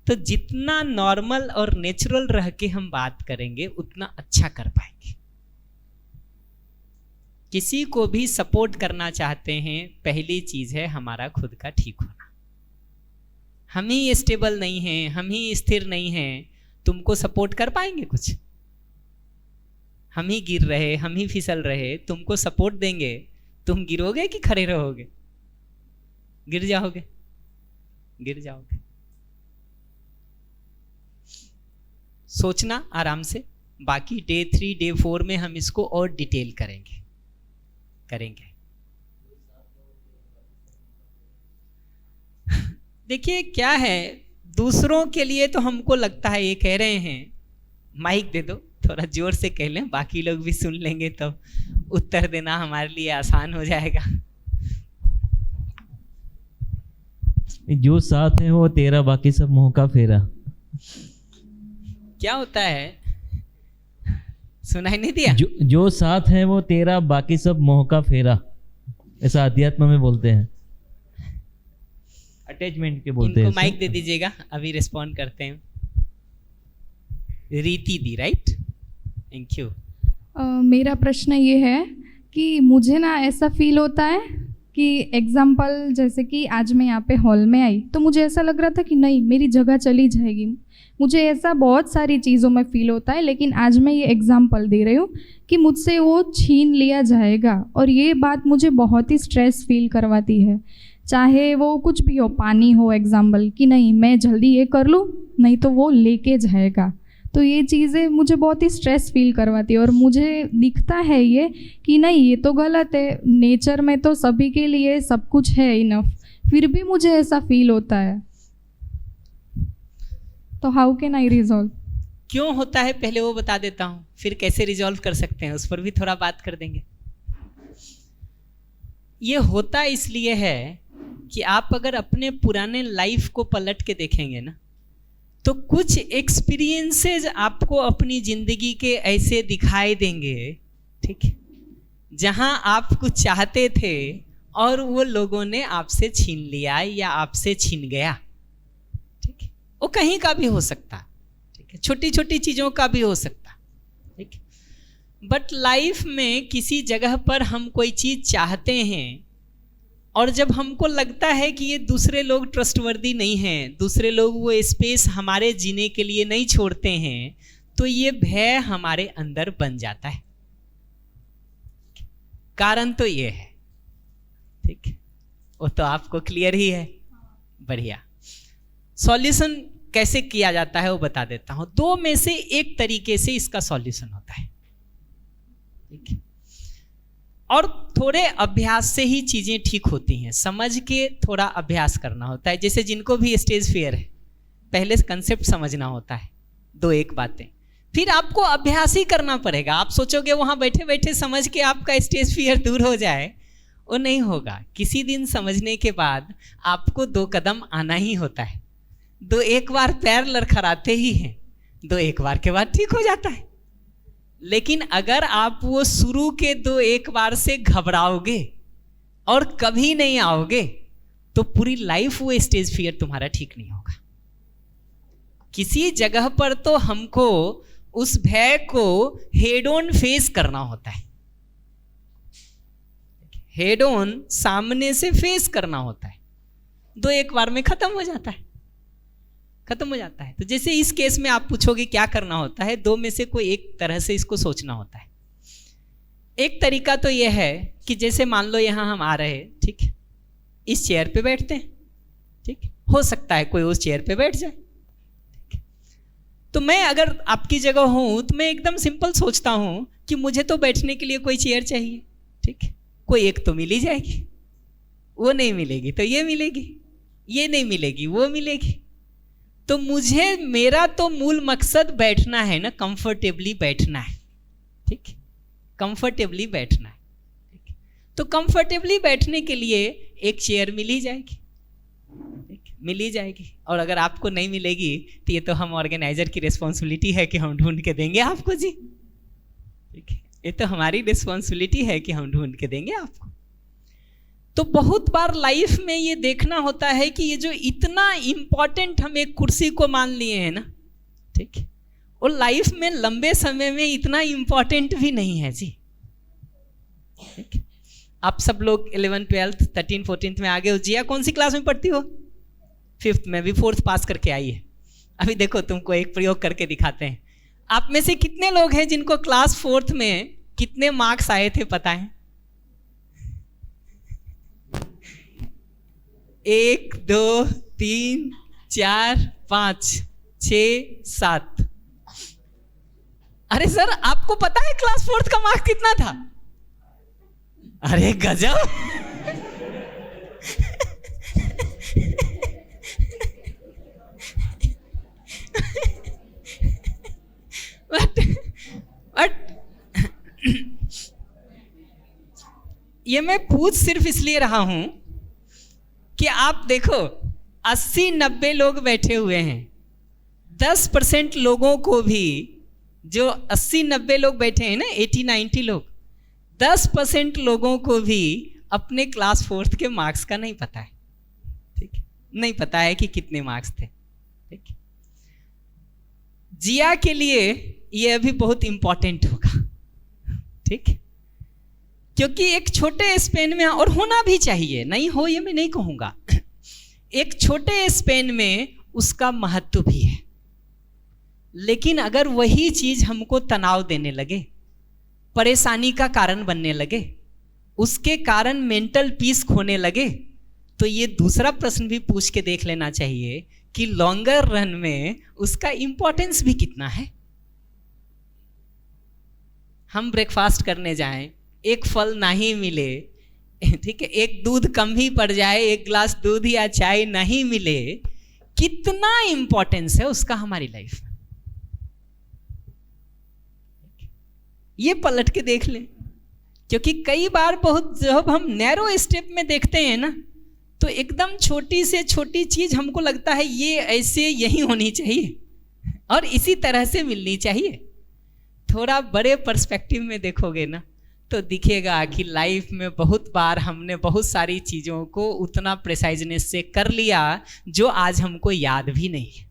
तो जितना नॉर्मल और नेचुरल रह के हम बात करेंगे उतना अच्छा कर पाएंगे। किसी को भी सपोर्ट करना चाहते हैं, पहली चीज है हमारा खुद का ठीक होना। हम ही स्टेबल नहीं हैं, हम ही स्थिर नहीं हैं, तुमको सपोर्ट कर पाएंगे कुछ? हम ही गिर रहे, हम ही फिसल रहे, तुमको सपोर्ट देंगे, तुम गिरोगे कि खड़े रहोगे? गिर जाओगे, गिर जाओगे। सोचना आराम से, बाकी डे 3 डे 4 में हम इसको और डिटेल करेंगे। देखिए क्या है, दूसरों के लिए तो हमको लगता है ये कह रहे हैं, माइक दे दो, थोड़ा जोर से कह लें, बाकी लोग भी सुन लेंगे तो उत्तर देना हमारे लिए आसान हो जाएगा। जो साथ है वो तेरा, बाकी सब मोह का फेरा। क्या होता है, सुनाई नहीं दिया? जो साथ है वो तेरा, बाकी सब मोह का फेरा, ऐसा अध्यात्म में बोलते हैं, अटैचमेंट के बोलते हैं। इनको माइक दे दीजिएगा, अभी रिस्पॉन्ड करते हैं। रीति दी, राइट? Thank you. मेरा प्रश्न ये है कि मुझे ना ऐसा फील होता है कि एग्जाम्पल जैसे कि आज मैं यहाँ पे हॉल में आई तो मुझे ऐसा लग रहा था कि नहीं मेरी जगह चली जाएगी। मुझे ऐसा बहुत सारी चीज़ों में फील होता है, लेकिन आज मैं ये एग्जाम्पल दे रही हूँ कि मुझसे वो छीन लिया जाएगा, और ये बात मुझे बहुत ही स्ट्रेस फील करवाती है। चाहे वो कुछ भी हो, पानी हो एग्जाम्पल, कि नहीं मैं जल्दी ये कर लूँ नहीं तो वो लेके जाएगा। तो ये चीज़ें मुझे बहुत ही स्ट्रेस फील करवाती है, और मुझे दिखता है ये कि नहीं ये तो गलत है, नेचर में तो सभी के लिए सब कुछ है इनफ, फिर भी मुझे ऐसा फील होता है। तो हाउ कैन आई रिजॉल्व? क्यों होता है पहले वो बता देता हूँ, फिर कैसे रिजॉल्व कर सकते हैं उस पर भी थोड़ा बात कर देंगे। ये होता इसलिए है कि आप अगर अपने पुराने लाइफ को पलट के देखेंगे ना, तो कुछ एक्सपीरियंसेस आपको अपनी जिंदगी के ऐसे दिखाई देंगे, ठीक है, जहां आप कुछ चाहते थे और वो लोगों ने आपसे छीन लिया या आपसे छीन गया। ठीक है, वो कहीं का भी हो सकता, ठीक है, छोटी छोटी चीजों का भी हो सकता, ठीक है। बट लाइफ में किसी जगह पर हम कोई चीज चाहते हैं और जब हमको लगता है कि ये दूसरे लोग ट्रस्टवर्दी नहीं हैं, दूसरे लोग वो स्पेस हमारे जीने के लिए नहीं छोड़ते हैं, तो ये भय हमारे अंदर बन जाता है। कारण तो ये है, ठीक है, वो तो आपको क्लियर ही है। बढ़िया। सॉल्यूशन कैसे किया जाता है वो बता देता हूं। 2 में से एक तरीके से इसका सॉल्यूशन होता है, ठीक है, और थोड़े अभ्यास से ही चीजें ठीक होती हैं। समझ के थोड़ा अभ्यास करना होता है। जैसे जिनको भी स्टेज फियर है, पहले कंसेप्ट समझना होता है, 2-1 बातें, फिर आपको अभ्यास ही करना पड़ेगा। आप सोचोगे वहां बैठे बैठे समझ के आपका स्टेज फियर दूर हो जाए, वो नहीं होगा। किसी दिन समझने के बाद आपको 2 कदम आना ही होता है। 2-1 बार पैर लड़खड़ाते ही हैं, 2-1 बार के बाद ठीक हो जाता है। लेकिन अगर आप वो शुरू के 2-1 बार से घबराओगे और कभी नहीं आओगे, तो पूरी लाइफ वो स्टेज फियर तुम्हारा ठीक नहीं होगा। किसी जगह पर तो हमको उस भय को हेड ऑन फेस करना होता है, हेड ऑन सामने से फेस करना होता है। 2-1 बार में खत्म हो जाता है, खत्म हो जाता है। तो जैसे इस केस में आप पूछोगे क्या करना होता है, 2 में से कोई एक तरह से इसको सोचना होता है। एक तरीका तो यह है कि जैसे मान लो यहां हम आ रहे हैं, ठीक है, इस चेयर पे बैठते हैं, ठीक, हो सकता है कोई उस चेयर पे बैठ जाए, ठीक है। तो मैं अगर आपकी जगह हूं तो मैं एकदम सिंपल सोचता हूं कि मुझे तो बैठने के लिए कोई चेयर चाहिए, ठीक है, कोई एक तो मिल ही जाएगी, वो नहीं मिलेगी तो ये मिलेगी, ये नहीं मिलेगी वो मिलेगी। तो मुझे, मेरा तो मूल मकसद बैठना है ना, कंफर्टेबली बैठना है, ठीक, कंफर्टेबली बैठना है, ठीक। तो कंफर्टेबली बैठने के लिए एक चेयर मिल ही जाएगी, ठीक, मिल ही जाएगी। और अगर आपको नहीं मिलेगी तो ये तो हम ऑर्गेनाइजर की रिस्पॉन्सिबिलिटी है कि हम ढूंढ के देंगे आपको जी, ठीक है, ये तो हमारी रिस्पॉन्सिबिलिटी है कि हम ढूंढ के देंगे आपको। तो बहुत बार लाइफ में ये देखना होता है कि ये जो इतना इम्पोर्टेंट हम एक कुर्सी को मान लिए हैं ना, ठीक है, वो लाइफ में लंबे समय में इतना इम्पोर्टेंट भी नहीं है जी, ठीक। आप सब लोग 11th 12th 13th 14th में आगे हो। जिया कौन सी क्लास में पढ़ती हो? 5th में, भी 4th पास करके आई है। अभी देखो तुमको एक प्रयोग करके दिखाते हैं। आप में से कितने लोग हैं जिनको क्लास 4th में कितने मार्क्स आए थे पता है? 1 2 3 4 5 6 7। अरे सर आपको पता है क्लास 4th का मार्क्स कितना था? अरे गजब। बट ये मैं पूछ सिर्फ इसलिए रहा हूं कि आप देखो 80-90 लोग बैठे हुए हैं, 10% लोगों को भी, जो 80-90 लोग बैठे हैं ना, 80-90 लोग, 10% लोगों को भी अपने क्लास 4th के मार्क्स का नहीं पता है, ठीक है, नहीं पता है कि कितने मार्क्स थे, ठीक। जिया के लिए ये अभी बहुत इंपॉर्टेंट होगा, ठीक, क्योंकि एक छोटे स्पेन में, और होना भी चाहिए, नहीं हो ये मैं नहीं कहूँगा, एक छोटे स्पेन में उसका महत्व भी है। लेकिन अगर वही चीज़ हमको तनाव देने लगे, परेशानी का कारण बनने लगे, उसके कारण मेंटल पीस खोने लगे, तो ये दूसरा प्रश्न भी पूछ के देख लेना चाहिए कि लॉन्गर रन में उसका इंपॉर्टेंस भी कितना है। हम ब्रेकफास्ट करने जाएं, एक फल नहीं मिले, ठीक है, एक दूध कम ही पड़ जाए, एक ग्लास दूध या चाय नहीं मिले, कितना इंपॉर्टेंस है उसका हमारी लाइफ में, ये पलट के देख लें। क्योंकि कई बार बहुत जब हम नैरो स्टेप में देखते हैं ना, तो एकदम छोटी से छोटी चीज हमको लगता है ये ऐसे यही होनी चाहिए और इसी तरह से मिलनी चाहिए। थोड़ा बड़े पर्सपेक्टिव में देखोगे ना, तो दिखेगा कि लाइफ में बहुत बार हमने बहुत सारी चीज़ों को उतना प्रिसाइजनेस से कर लिया जो आज हमको याद भी नहीं है,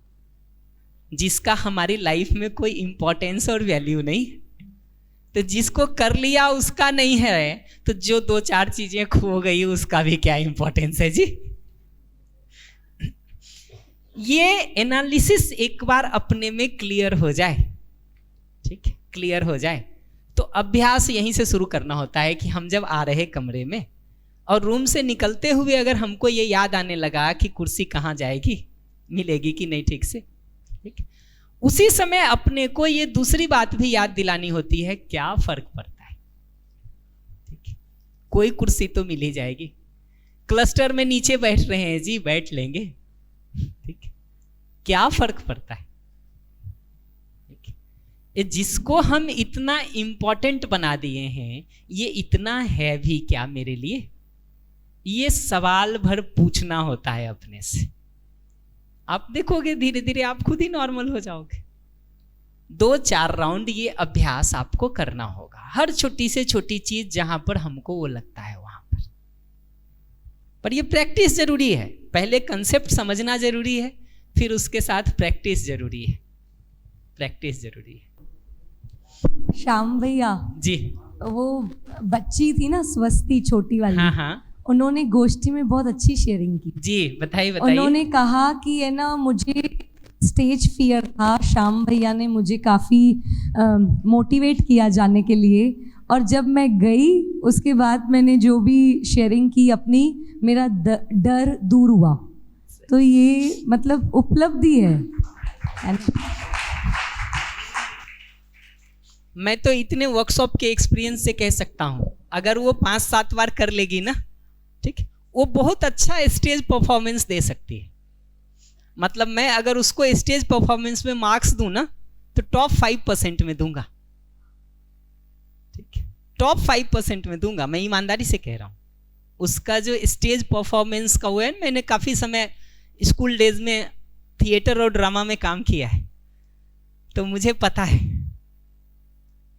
जिसका हमारी लाइफ में कोई इम्पोर्टेंस और वैल्यू नहीं। तो जिसको कर लिया उसका नहीं है, तो जो 2-4 चीज़ें खो गई उसका भी क्या इम्पोर्टेंस है जी। ये एनालिसिस एक बार अपने में क्लियर हो जाए, ठीक है, क्लियर हो जाए, तो अभ्यास यहीं से शुरू करना होता है कि हम जब आ रहे कमरे में और रूम से निकलते हुए अगर हमको ये याद आने लगा कि कुर्सी कहाँ जाएगी, मिलेगी कि नहीं ठीक से, ठीक, उसी समय अपने को ये दूसरी बात भी याद दिलानी होती है, क्या फर्क पड़ता है, ठीक, कोई कुर्सी तो मिल ही जाएगी। क्लस्टर में नीचे बैठ रहे हैं जी, बैठ लेंगे, ठीक, क्या फर्क पड़ता है। जिसको हम इतना इम्पोर्टेंट बना दिए हैं, ये इतना है भी क्या मेरे लिए, ये सवाल भर पूछना होता है अपने से। आप देखोगे धीरे धीरे आप खुद ही नॉर्मल हो जाओगे। 2-4 राउंड ये अभ्यास आपको करना होगा, हर छोटी से छोटी चीज जहां पर हमको वो लगता है वहां पर ये प्रैक्टिस जरूरी है। पहले कंसेप्ट समझना जरूरी है, फिर उसके साथ प्रैक्टिस जरूरी है, प्रैक्टिस जरूरी है। श्याम भैया जी, वो बच्ची थी ना स्वस्ति, छोटी वाली, हाँ हाँ, उन्होंने गोष्ठी में बहुत अच्छी शेयरिंग की जी, बताइए बताइए। उन्होंने कहा कि है ना, मुझे स्टेज फियर था, श्याम भैया ने मुझे काफ़ी मोटिवेट किया जाने के लिए, और जब मैं गई उसके बाद मैंने जो भी शेयरिंग की अपनी, मेरा डर दूर हुआ। तो ये मतलब उपलब्धि है। मैं तो इतने वर्कशॉप के एक्सपीरियंस से कह सकता हूँ, अगर वो 5-7 बार कर लेगी ना, ठीक, वो बहुत अच्छा स्टेज परफॉर्मेंस दे सकती है। मतलब मैं अगर उसको स्टेज परफॉर्मेंस में मार्क्स दूं ना, तो टॉप 5% में दूंगा, ठीक, टॉप 5% में दूंगा, मैं ईमानदारी से कह रहा हूँ। उसका जो स्टेज परफॉर्मेंस का वो है, मैंने काफ़ी समय स्कूल डेज में थिएटर और ड्रामा में काम किया है, तो मुझे पता है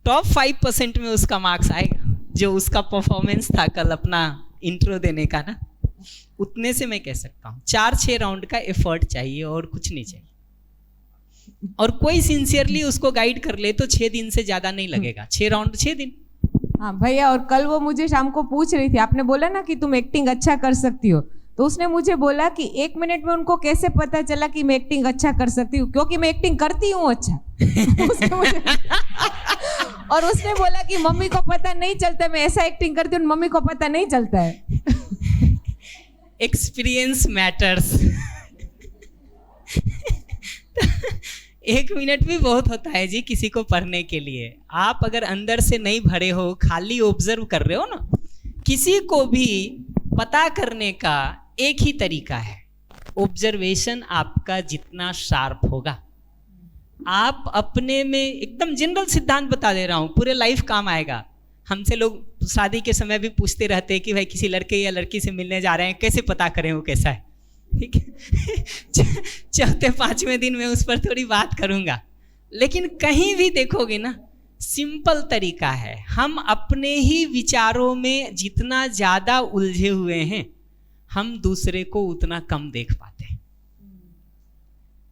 टॉप 5% में उसका मार्क्स आएगा। जो उसका परफॉर्मेंस था कल अपना इंट्रो देने का ना, उतने से मैं कह सकता हूँ 4-6 राउंड का एफर्ट चाहिए और कुछ नहीं चाहिए। और कोई सिंसियरली उसको गाइड कर ले तो 6 दिन से ज़्यादा नहीं लगेगा। 6 राउंड 6 दिन। हाँ भैया, और कल वो मुझे शाम को पूछ रही थी, आपने बोला ना कि तुम एक्टिंग अच्छा कर सकती हो, तो उसने मुझे बोला कि 1 मिनट में उनको कैसे पता चला कि मैं एक्टिंग अच्छा कर सकती हूँ, क्योंकि मैं एक्टिंग करती हूँ अच्छा। और उसने बोला कि मम्मी को पता नहीं चलता, मैं ऐसा एक्टिंग करती हूँ, मम्मी को पता नहीं चलता है। Experience matters. 1 मिनट भी बहुत होता है जी किसी को पढ़ने के लिए। आप अगर अंदर से नहीं भरे हो, खाली ऑब्जर्व कर रहे हो ना, किसी को भी पता करने का एक ही तरीका है, ऑब्जर्वेशन आपका जितना शार्प होगा। आप अपने में एकदम जनरल सिद्धांत बता दे रहा हूँ, पूरे लाइफ काम आएगा। हमसे लोग शादी के समय भी पूछते रहते हैं कि भाई किसी लड़के या लड़की से मिलने जा रहे हैं, कैसे पता करें वो कैसा है, ठीक है। 4-5वें दिन में उस पर थोड़ी बात करूँगा, लेकिन कहीं भी देखोगे ना, सिंपल तरीका है। हम अपने ही विचारों में जितना ज़्यादा उलझे हुए हैं, हम दूसरे को उतना कम देख पाते हैं।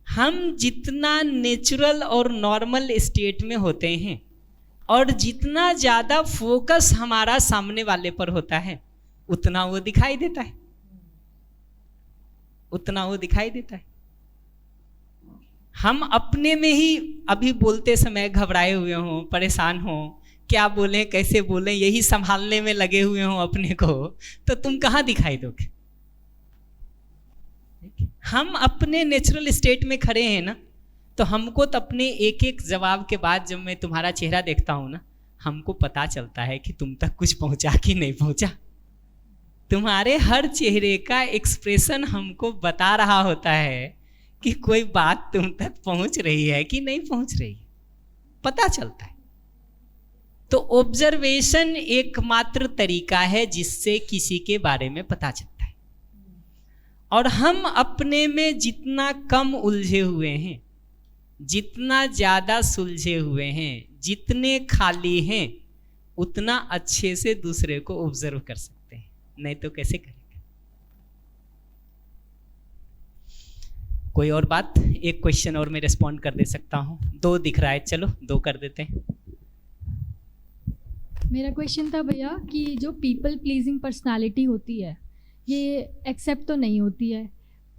हम जितना नेचुरल और नॉर्मल स्टेट में होते हैं और जितना ज़्यादा फोकस हमारा सामने वाले पर होता है, उतना वो दिखाई देता है, उतना वो दिखाई देता है। हम अपने में ही अभी बोलते समय घबराए हुए हों, परेशान हों, क्या बोलें कैसे बोलें, यही संभालने में लगे हुए हों अपने को, तो तुम कहाँ दिखाई दोगे। हम अपने नेचुरल स्टेट में खड़े हैं ना, तो हमको तो अपने एक एक जवाब के बाद जब मैं तुम्हारा चेहरा देखता हूँ ना, हमको पता चलता है कि तुम तक कुछ पहुँचा कि नहीं पहुँचा। तुम्हारे हर चेहरे का एक्सप्रेशन हमको बता रहा होता है कि कोई बात तुम तक पहुँच रही है कि नहीं पहुँच रही है, पता चलता है। तो ऑब्जर्वेशन एकमात्र तरीका है जिससे किसी के बारे में पता चलता है। और हम अपने में जितना कम उलझे हुए हैं, जितना ज़्यादा सुलझे हुए हैं, जितने खाली हैं, उतना अच्छे से दूसरे को ऑब्जर्व कर सकते हैं, नहीं तो कैसे करेंगे। कोई और बात? एक क्वेश्चन और मैं रिस्पॉन्ड कर दे सकता हूँ। 2 दिख रहा है, चलो 2 कर देते हैं। मेरा क्वेश्चन था भैया कि जो पीपल प्लीजिंग पर्सनालिटी होती है, ये एक्सेप्ट तो नहीं होती है,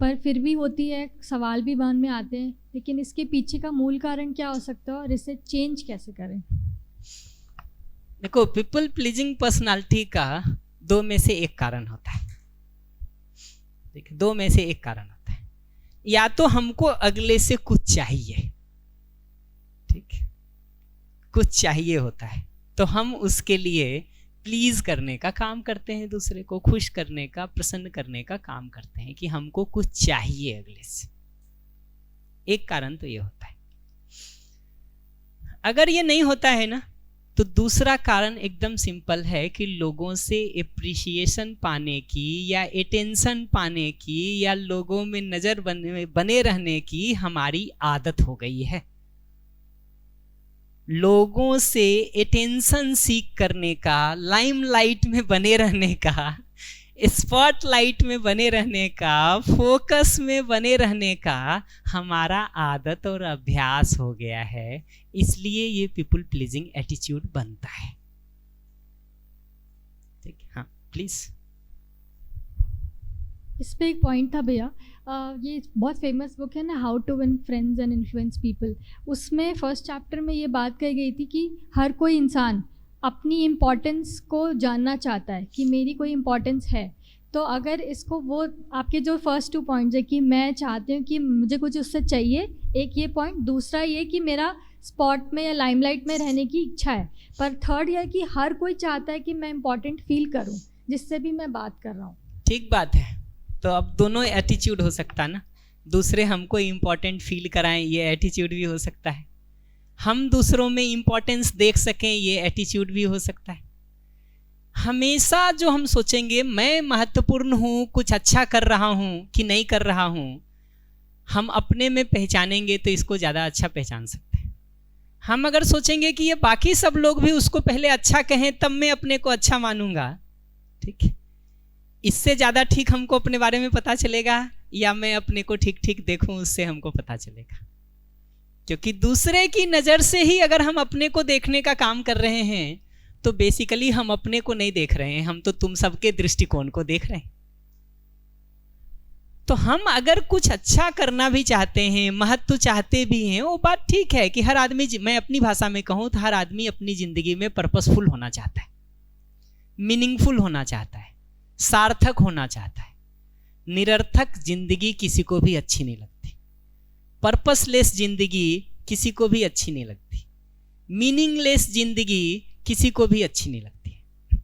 पर फिर भी होती है, सवाल भी मन में आते हैं, लेकिन इसके पीछे का मूल कारण क्या हो सकता है और इसे चेंज कैसे करें? देखो, पीपल प्लीजिंग पर्सनालिटी का 2 में से एक कारण होता है। देखिए, 2 में से एक कारण होता है। या तो हमको अगले से कुछ चाहिए, ठीक, कुछ चाहिए होता है, तो हम उसके लिए प्लीज करने का काम करते हैं, दूसरे को खुश करने का, प्रसन्न करने का काम करते हैं कि हमको कुछ चाहिए अगले से। एक कारण तो ये होता है। अगर ये नहीं होता है ना, तो दूसरा कारण एकदम सिंपल है कि लोगों से एप्रिसिएशन पाने की या अटेंशन पाने की या लोगों में नजर बने रहने की हमारी आदत हो गई है। लोगों से अटेंशन सीख करने का, लाइमलाइट में बने रहने का, स्पॉटलाइट में बने रहने का, फोकस में बने रहने का हमारा आदत और अभ्यास हो गया है। इसलिए ये पीपल प्लीजिंग एटीट्यूड बनता है। ठीक, हाँ प्लीज। इस पे एक पॉइंट था भैया, ये बहुत फेमस बुक है ना, how to win friends and influence people. उसमें फर्स्ट चैप्टर में ये बात कही गई थी कि हर कोई इंसान अपनी इम्पोर्टेंस को जानना चाहता है कि मेरी कोई इम्पोर्टेंस है। तो अगर इसको वो आपके जो फर्स्ट 2 पॉइंट्स है कि मैं चाहती हूँ कि मुझे कुछ उससे चाहिए, एक ये पॉइंट, दूसरा ये कि मेरा स्पॉट में या लाइमलाइट में रहने की इच्छा है, पर थर्ड ये कि हर कोई चाहता है कि मैं इम्पोर्टेंट फील करूँ जिससे भी मैं बात कर रहा हूँ। ठीक बात है। तो अब दोनों एटीट्यूड हो सकता है ना, दूसरे हमको इम्पोर्टेंट फील कराएं, ये एटीट्यूड भी हो सकता है। हम दूसरों में इम्पोर्टेंस देख सकें, ये एटीट्यूड भी हो सकता है। हमेशा जो हम सोचेंगे मैं महत्वपूर्ण हूँ, कुछ अच्छा कर रहा हूँ कि नहीं कर रहा हूँ, हम अपने में पहचानेंगे तो इसको ज़्यादा अच्छा पहचान सकते हैं। हम अगर सोचेंगे कि ये बाकी सब लोग भी उसको पहले अच्छा कहें तब मैं अपने को अच्छा मानूंगा, ठीक है, इससे ज़्यादा ठीक हमको अपने बारे में पता चलेगा या मैं अपने को ठीक ठीक देखूं उससे हमको पता चलेगा। क्योंकि दूसरे की नज़र से ही अगर हम अपने को देखने का काम कर रहे हैं तो बेसिकली हम अपने को नहीं देख रहे हैं, हम तो तुम सबके दृष्टिकोण को देख रहे हैं। तो हम अगर कुछ अच्छा करना भी चाहते हैं, महत्व चाहते भी हैं, वो बात ठीक है कि हर आदमी, मैं अपनी भाषा में कहूँ तो हर आदमी अपनी ज़िंदगी में पर्पसफुल होना चाहता है, मीनिंगफुल होना चाहता है, सार्थक होना चाहता है। निरर्थक जिंदगी किसी को भी अच्छी नहीं लगती, पर्पसलेस जिंदगी किसी को भी अच्छी नहीं लगती, मीनिंगलेस जिंदगी किसी को भी अच्छी नहीं लगती।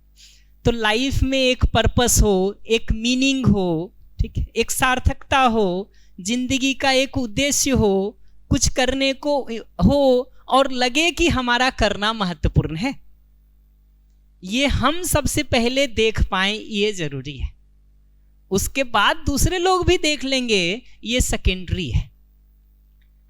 तो लाइफ में एक पर्पस हो, एक मीनिंग हो, ठीक है, एक सार्थकता हो, जिंदगी का एक उद्देश्य हो, कुछ करने को हो और लगे कि हमारा करना महत्वपूर्ण है, ये हम सबसे पहले देख पाएं, ये जरूरी है। उसके बाद दूसरे लोग भी देख लेंगे, ये सेकेंडरी है।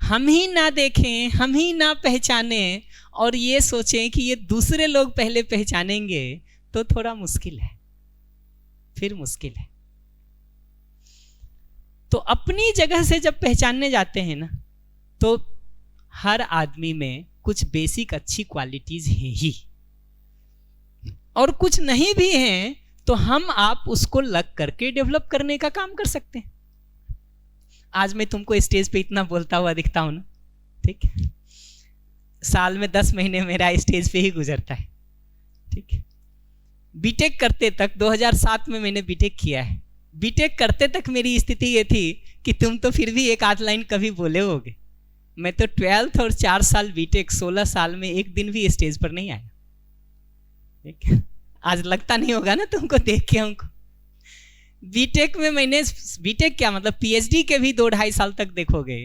हम ही ना देखें, हम ही ना पहचाने और ये सोचें कि ये दूसरे लोग पहले पहचानेंगे तो थोड़ा मुश्किल है, फिर मुश्किल है। तो अपनी जगह से जब पहचानने जाते हैं ना, तो हर आदमी में कुछ बेसिक अच्छी क्वालिटीज हैं ही, और कुछ नहीं भी हैं तो हम आप उसको लग करके डेवलप करने का काम कर सकते हैं। आज मैं तुमको स्टेज पे इतना बोलता हुआ दिखता हूं ना, ठीक है, साल में 10 महीने मेरा स्टेज पे ही गुजरता है, ठीक है। बीटेक करते तक 2007 में मैंने बीटेक किया है। बीटेक करते तक मेरी स्थिति ये थी कि तुम तो फिर भी एक आध लाइन कभी बोले होगे। मैं तो 12th और 4 साल बीटेक, 16 साल में एक दिन भी स्टेज पर नहीं आया, ठीक है। आज लगता नहीं होगा ना तुमको देख के हमको। बीटेक में मैंने, बीटेक क्या मतलब पीएचडी के भी 2-2.5 साल तक देखोगे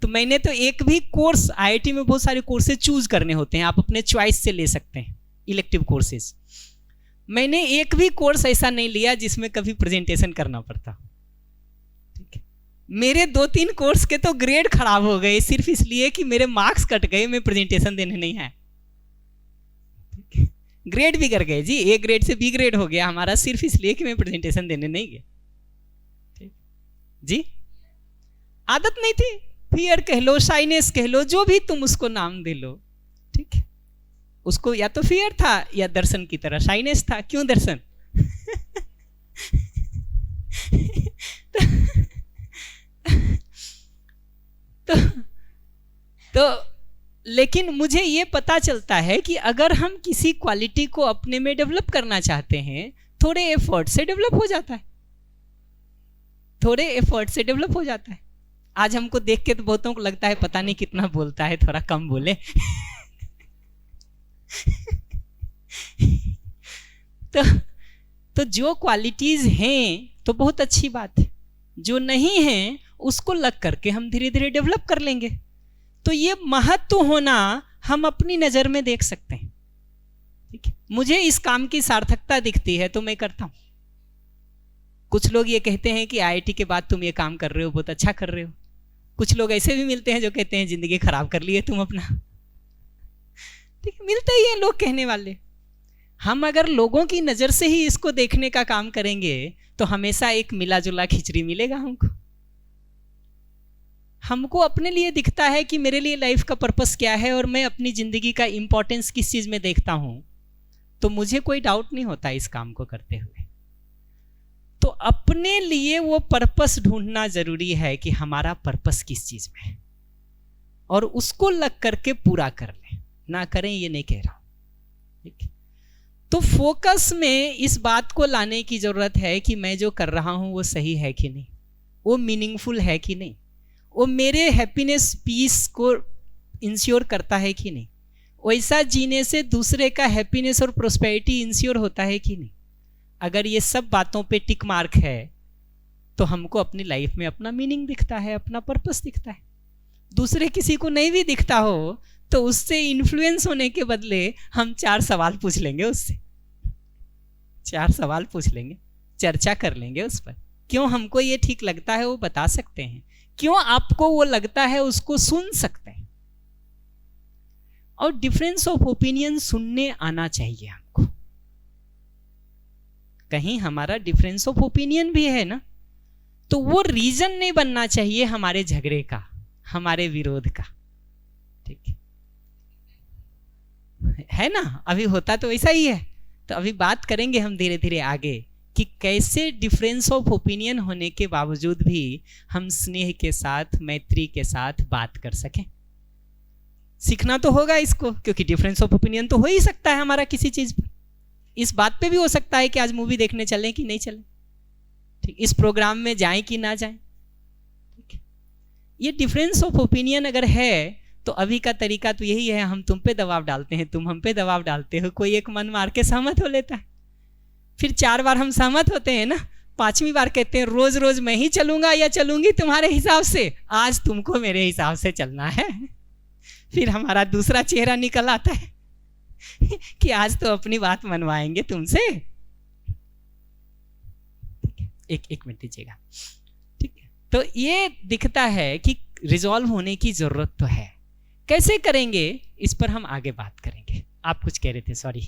तो मैंने तो एक भी कोर्स, आईआईटी में बहुत सारे कोर्सेज चूज करने होते हैं, आप अपने चॉइस से ले सकते हैं इलेक्टिव कोर्सेज। मैंने एक भी कोर्स ऐसा नहीं लिया जिसमें कभी प्रेजेंटेशन करना पड़ता, ठीक है। मेरे 2-3 कोर्स के तो ग्रेड खराब हो गए सिर्फ इसलिए कि मेरे मार्क्स कट गए, मैं प्रेजेंटेशन देने नहीं आया, ठीक है। ग्रेड भी कर गए जी, ए ग्रेड से बी ग्रेड हो गया हमारा सिर्फ इसलिए कि मैं प्रेजेंटेशन देने नहीं गया, ठीक जी। आदत नहीं थी, फियर कह लो, शाइनेस कह लो, जो भी तुम उसको नाम दे लो, ठीक है। उसको या तो फियर था या दर्शन की तरह शाइनेस था। क्यों दर्शन? तो लेकिन मुझे ये पता चलता है कि अगर हम किसी क्वालिटी को अपने में डेवलप करना चाहते हैं, थोड़े एफर्ट से डेवलप हो जाता है, थोड़े एफर्ट से डेवलप हो जाता है। आज हमको देख के तो बहुतों को लगता है पता नहीं कितना बोलता है, थोड़ा कम बोले। तो जो क्वालिटीज हैं तो बहुत अच्छी बात है, जो नहीं है उसको लग करके हम धीरे धीरे डेवलप कर लेंगे। तो ये महत्व होना हम अपनी नजर में देख सकते हैं, ठीक है। मुझे इस काम की सार्थकता दिखती है तो मैं करता हूं। कुछ लोग ये कहते हैं कि आईआईटी के बाद तुम ये काम कर रहे हो, बहुत अच्छा कर रहे हो। कुछ लोग ऐसे भी मिलते हैं जो कहते हैं जिंदगी खराब कर ली है तुम अपना, ठीक है। मिलते ही हैं लोग कहने वाले। हम अगर लोगों की नजर से ही इसको देखने का काम करेंगे तो हमेशा एक मिला जुला खिचड़ी मिलेगा हमको। हमको अपने लिए दिखता है कि मेरे लिए लाइफ का पर्पस क्या है और मैं अपनी जिंदगी का इंपॉर्टेंस किस चीज में देखता हूं, तो मुझे कोई डाउट नहीं होता इस काम को करते हुए। तो अपने लिए वो पर्पस ढूंढना जरूरी है कि हमारा पर्पस किस चीज में है, और उसको लग करके पूरा कर लें। ना करें ये नहीं कह रहा हूं, ठीक। तो फोकस में इस बात को लाने की जरूरत है कि मैं जो कर रहा हूं वो सही है कि नहीं, वो मीनिंगफुल है कि नहीं, वो मेरे हैप्पीनेस पीस को इंश्योर करता है कि नहीं, वैसा जीने से दूसरे का हैप्पीनेस और प्रोस्पेरिटी इंश्योर होता है कि नहीं। अगर ये सब बातों पे टिक मार्क है तो हमको अपनी लाइफ में अपना मीनिंग दिखता है, अपना पर्पस दिखता है। दूसरे किसी को नहीं भी दिखता हो तो उससे इन्फ्लुएंस होने के बदले हम 4 सवाल पूछ लेंगे उससे, 4 सवाल पूछ लेंगे, चर्चा कर लेंगे उस पर। क्यों हमको ये ठीक लगता है वो बता सकते हैं, क्यों आपको वो लगता है उसको सुन सकते हैं। और डिफरेंस ऑफ ओपिनियन सुनने आना चाहिए हमको। कहीं हमारा डिफरेंस ऑफ ओपिनियन भी है ना, तो वो रीजन नहीं बनना चाहिए हमारे झगड़े का, हमारे विरोध का। ठीक है ना, अभी होता तो वैसा ही है। तो अभी बात करेंगे हम धीरे धीरे आगे कि कैसे डिफरेंस ऑफ ओपिनियन होने के बावजूद भी हम स्नेह के साथ, मैत्री के साथ बात कर सकें। सीखना तो होगा इसको, क्योंकि डिफरेंस ऑफ ओपिनियन तो हो ही सकता है हमारा किसी चीज पर। इस बात पे भी हो सकता है कि आज मूवी देखने चलें कि नहीं चलें, ठीक, इस प्रोग्राम में जाएं कि ना जाएं। ठीक, ये डिफरेंस ऑफ ओपिनियन अगर है तो अभी का तरीका तो यही है, हम तुम पे दबाव डालते हैं, तुम हम पे दबाव डालते हो, कोई एक मन मार के सहमत हो लेता है, फिर 4 बार हम सहमत होते हैं ना, 5वीं बार कहते हैं रोज रोज मैं ही चलूंगा या चलूंगी तुम्हारे हिसाब से, आज तुमको मेरे हिसाब से चलना है। फिर हमारा दूसरा चेहरा निकल आता है कि आज तो अपनी बात मनवाएंगे तुमसे। एक मिनट दीजिएगा। ठीक है, तो ये दिखता है कि रिजॉल्व होने की जरूरत तो है। कैसे करेंगे इस पर हम आगे बात करेंगे। आप कुछ कह रहे थे, सॉरी।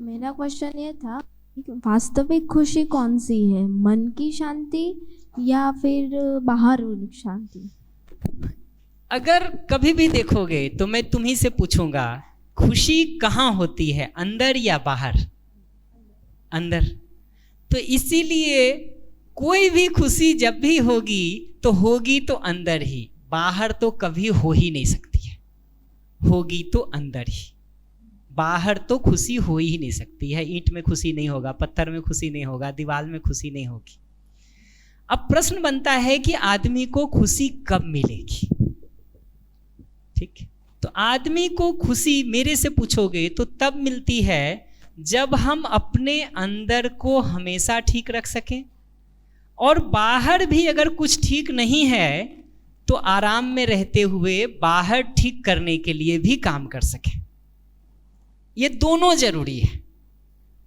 मेरा क्वेश्चन ये था कि वास्तविक खुशी कौन सी है, मन की शांति या फिर बाहर शांति? अगर कभी भी देखोगे तो मैं तुम्ही से पूछूंगा खुशी कहाँ होती है, अंदर या बाहर? अंदर। तो इसीलिए कोई भी खुशी जब भी होगी तो अंदर ही, बाहर तो कभी हो ही नहीं सकती है, होगी तो अंदर ही, बाहर तो खुशी हो ही नहीं सकती है। ईंट में खुशी नहीं होगा, पत्थर में खुशी नहीं होगा, दीवार में खुशी नहीं होगी। अब प्रश्न बनता है कि आदमी को खुशी कब मिलेगी? ठीक, तो आदमी को खुशी मेरे से पूछोगे तो तब मिलती है जब हम अपने अंदर को हमेशा ठीक रख सकें, और बाहर भी अगर कुछ ठीक नहीं है तो आराम में रहते हुए बाहर ठीक करने के लिए भी काम कर सकें। ये दोनों जरूरी है।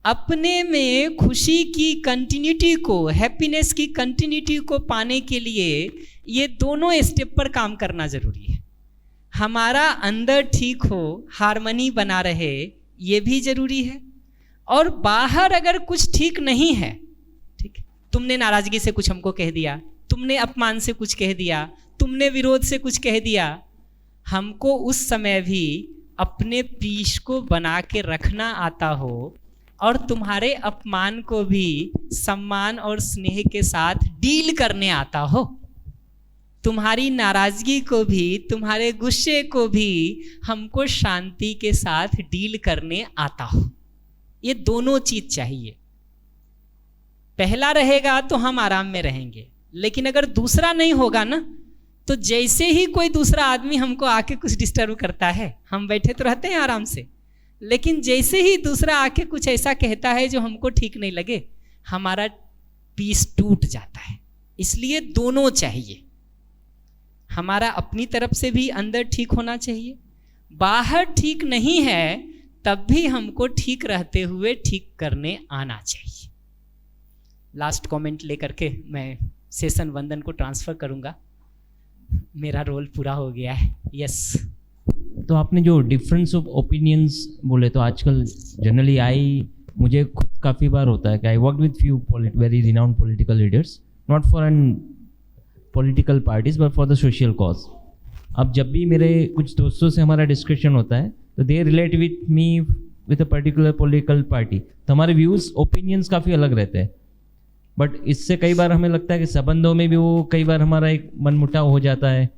अपने में खुशी की कंटिन्यूटी को, हैप्पीनेस की कंटिन्यूटी को पाने के लिए ये दोनों स्टेप पर काम करना जरूरी है। हमारा अंदर ठीक हो, हार्मनी बना रहे, ये भी जरूरी है। और बाहर अगर कुछ ठीक नहीं है, ठीक, तुमने नाराजगी से कुछ हमको कह दिया, तुमने अपमान से कुछ कह दिया, तुमने विरोध से कुछ कह दिया, हमको उस समय भी अपने पीस को बना के रखना आता हो और तुम्हारे अपमान को भी सम्मान और स्नेह के साथ डील करने आता हो, तुम्हारी नाराजगी को भी, तुम्हारे गुस्से को भी हमको शांति के साथ डील करने आता हो। ये दोनों चीज चाहिए। पहला रहेगा तो हम आराम में रहेंगे, लेकिन अगर दूसरा नहीं होगा ना, तो जैसे ही कोई दूसरा आदमी हमको आके कुछ डिस्टर्ब करता है, हम बैठे तो रहते हैं आराम से, लेकिन जैसे ही दूसरा आके कुछ ऐसा कहता है जो हमको ठीक नहीं लगे, हमारा पीस टूट जाता है। इसलिए दोनों चाहिए। हमारा अपनी तरफ से भी अंदर ठीक होना चाहिए, बाहर ठीक नहीं है तब भी हमको ठीक रहते हुए ठीक करने आना चाहिए। लास्ट कमेंट लेकर के मैं सेशन वंदन को ट्रांसफर करूंगा। मेरा रोल पूरा हो गया है। यस। तो आपने जो डिफरेंस ऑफ ओपिनियंस बोले, तो आजकल जनरली मुझे खुद काफ़ी बार होता है कि I work with few very renowned political leaders, not for an political parties but for the social cause. अब जब भी मेरे कुछ दोस्तों से हमारा डिस्कशन होता है तो they relate with me with a particular political party, तो हमारे व्यूज़ ओपिनियंस काफ़ी अलग रहते हैं। बट इससे कई बार हमें लगता है कि संबंधों में भी वो कई बार हमारा एक मनमुटाव हो जाता है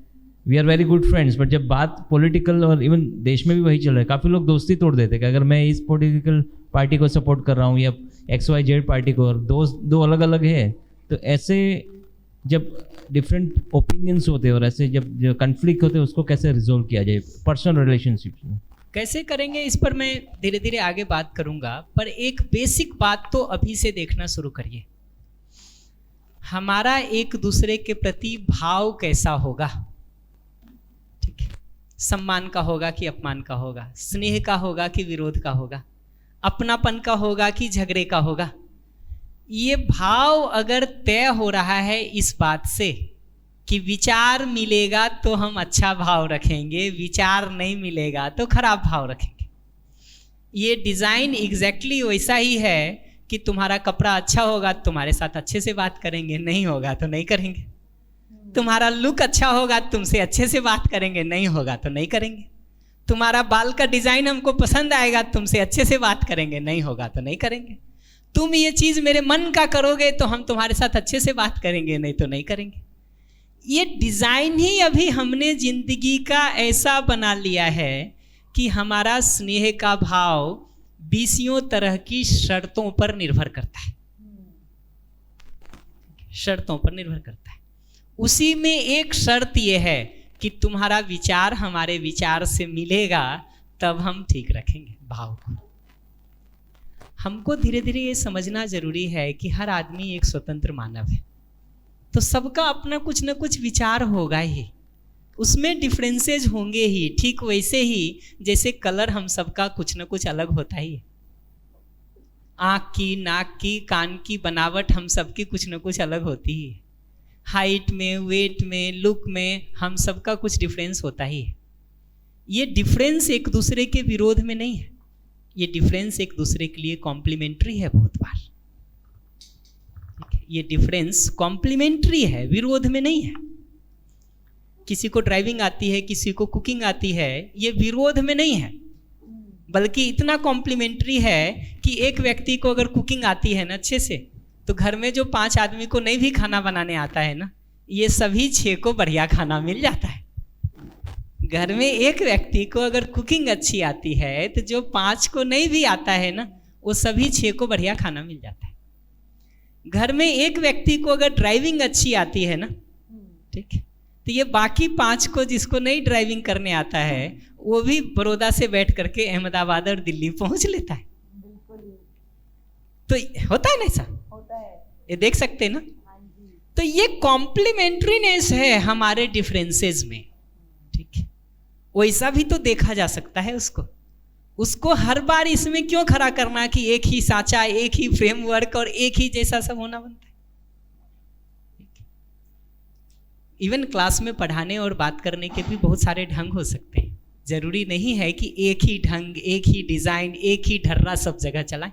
we are very good friends, but जब बात पॉलिटिकल, और इवन देश में भी वही चल रहा है, काफ़ी लोग दोस्ती तोड़ देते हैं कि अगर मैं इस पॉलिटिकल पार्टी को सपोर्ट कर रहा हूँ या XYZ पार्टी को, और दो अलग अलग है, तो ऐसे जब डिफरेंट ओपिनियंस होते हैं और ऐसे जब कन्फ्लिक्ट होते हैं, उसको कैसे रिजोल्व किया जाए पर्सनल रिलेशनशिप में? कैसे करेंगे इस पर मैं धीरे धीरे आगे बात करूंगा, पर एक बेसिक बात तो अभी से देखना शुरू करिए। हमारा एक दूसरे के प्रति भाव कैसा होगा, ठीक है? सम्मान का होगा कि अपमान का होगा, स्नेह का होगा कि विरोध का होगा, अपनापन का होगा कि झगड़े का होगा। ये भाव अगर तय हो रहा है इस बात से कि विचार मिलेगा तो हम अच्छा भाव रखेंगे, विचार नहीं मिलेगा तो खराब भाव रखेंगे। ये डिज़ाइन एग्जैक्टली वैसा ही है कि तुम्हारा कपड़ा अच्छा होगा तो तुम्हारे साथ अच्छे से बात करेंगे, नहीं होगा तो नहीं करेंगे। तुम्हारा लुक अच्छा होगा तुमसे अच्छे से बात करेंगे, नहीं होगा तो नहीं करेंगे। तुम्हारा बाल का डिज़ाइन हमको पसंद आएगा, तुमसे अच्छे से बात करेंगे, नहीं होगा तो नहीं करेंगे। तुम ये चीज़ मेरे मन का करोगे तो हम तुम्हारे साथ अच्छे से बात करेंगे, नहीं तो नहीं करेंगे। ये डिज़ाइन ही अभी हमने जिंदगी का ऐसा बना लिया है कि हमारा स्नेह का भाव 20 तरह की शर्तों पर निर्भर करता है, शर्तों पर निर्भर करता है। उसी में एक शर्त यह है कि तुम्हारा विचार हमारे विचार से मिलेगा तब हम ठीक रखेंगे भाव को। हमको धीरे धीरे ये समझना जरूरी है कि हर आदमी एक स्वतंत्र मानव है, तो सबका अपना कुछ न कुछ विचार होगा ही, उसमें डिफरेंसेज होंगे ही। ठीक वैसे ही जैसे कलर हम सबका कुछ न कुछ अलग होता ही है, आँख की, नाक की, कान की बनावट हम सबकी कुछ न कुछ अलग होती ही है। हाइट में, वेट में, लुक में हम सबका कुछ डिफरेंस होता ही है। ये डिफरेंस एक दूसरे के विरोध में नहीं है, ये डिफरेंस एक दूसरे के लिए कॉम्प्लीमेंट्री है। बहुत बार ये डिफरेंस कॉम्प्लीमेंट्री है, विरोध में नहीं है। किसी को ड्राइविंग आती है, किसी को कुकिंग आती है, ये विरोध में नहीं है, बल्कि इतना कॉम्प्लीमेंट्री है कि एक व्यक्ति को अगर कुकिंग आती है ना अच्छे से, तो घर में जो 5 आदमी को नहीं भी खाना बनाने आता है ना, ये सभी 6 को बढ़िया खाना मिल जाता है। घर में एक व्यक्ति को अगर कुकिंग अच्छी आती है तो जो 5 को नहीं भी आता है ना, वो सभी 6 को बढ़िया खाना मिल जाता है। घर में एक व्यक्ति को अगर ड्राइविंग अच्छी आती है ना, ठीक, तो ये बाकी 5 को जिसको नहीं ड्राइविंग करने आता है, वो भी बड़ौदा से बैठ करके अहमदाबाद और दिल्ली पहुंच लेता है। तो होता है ना ऐसा, होता है, ये देख सकते हैं ना। तो ये कॉम्प्लीमेंट्रीनेस है हमारे डिफरेंसेस में, ठीक है। वैसा भी तो देखा जा सकता है उसको हर बार इसमें क्यों खड़ा करना कि एक ही साचा, एक ही फ्रेमवर्क और एक ही जैसा सब होना बनता है। इवन क्लास में पढ़ाने और बात करने के भी बहुत सारे ढंग हो सकते हैं, जरूरी नहीं है कि एक ही ढंग, एक ही डिजाइन, एक ही ढर्रा सब जगह चलाएं।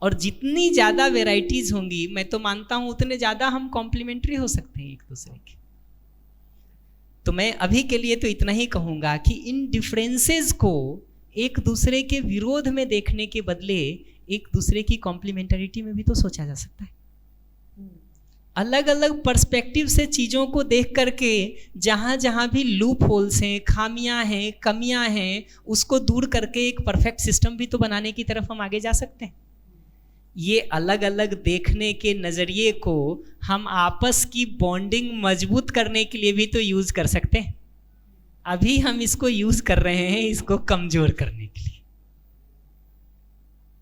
और जितनी ज्यादा वेराइटीज होंगी, मैं तो मानता हूं उतने ज्यादा हम कॉम्प्लीमेंट्री हो सकते हैं एक दूसरे के। तो मैं अभी के लिए तो इतना ही कहूंगा कि इन डिफरेंसेस को एक दूसरे के विरोध में देखने के बदले एक दूसरे की कॉम्प्लीमेंटरिटी में भी तो सोचा जा सकता है। अलग अलग पर्सपेक्टिव से चीज़ों को देख करके जहाँ जहाँ भी लूप होल्स हैं, खामियां हैं, कमियां हैं, उसको दूर करके एक परफेक्ट सिस्टम भी तो बनाने की तरफ हम आगे जा सकते हैं। ये अलग अलग देखने के नज़रिए को हम आपस की बॉन्डिंग मजबूत करने के लिए भी तो यूज़ कर सकते हैं। अभी हम इसको यूज़ कर रहे हैं इसको कमज़ोर करने के लिए।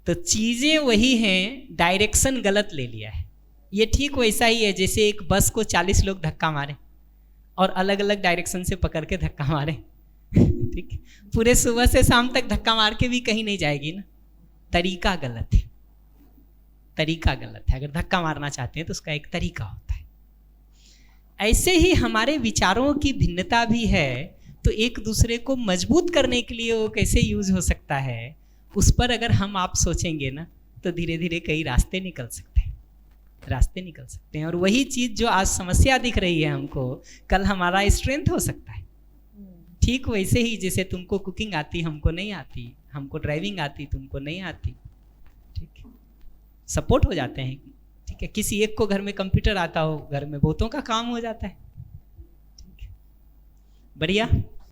तो चीज़ें वही हैं, डायरेक्शन गलत ले लिया है। ये ठीक वैसा ही है जैसे एक बस को 40 लोग धक्का मारें और अलग अलग डायरेक्शन से पकड़ के धक्का मारें ठीक, पूरे सुबह से शाम तक धक्का मार के भी कहीं नहीं जाएगी ना। तरीका गलत है, तरीका गलत है। अगर धक्का मारना चाहते हैं तो उसका एक तरीका होता है। ऐसे ही हमारे विचारों की भिन्नता भी है, तो एक दूसरे को मजबूत करने के लिए वो कैसे यूज हो सकता है, उस पर अगर हम आप सोचेंगे ना, तो धीरे धीरे कई रास्ते निकल सकते हैं। और वही चीज़ जो आज समस्या दिख रही है हमको, कल हमारा स्ट्रेंथ हो सकता है। ठीक वैसे ही जैसे तुमको कुकिंग आती, हमको नहीं आती, हमको ड्राइविंग आती, तुमको नहीं आती, ठीक है, सपोर्ट हो जाते हैं। ठीक है, किसी एक को घर में कंप्यूटर आता हो, घर में बहुतों का काम हो जाता है। बढ़िया।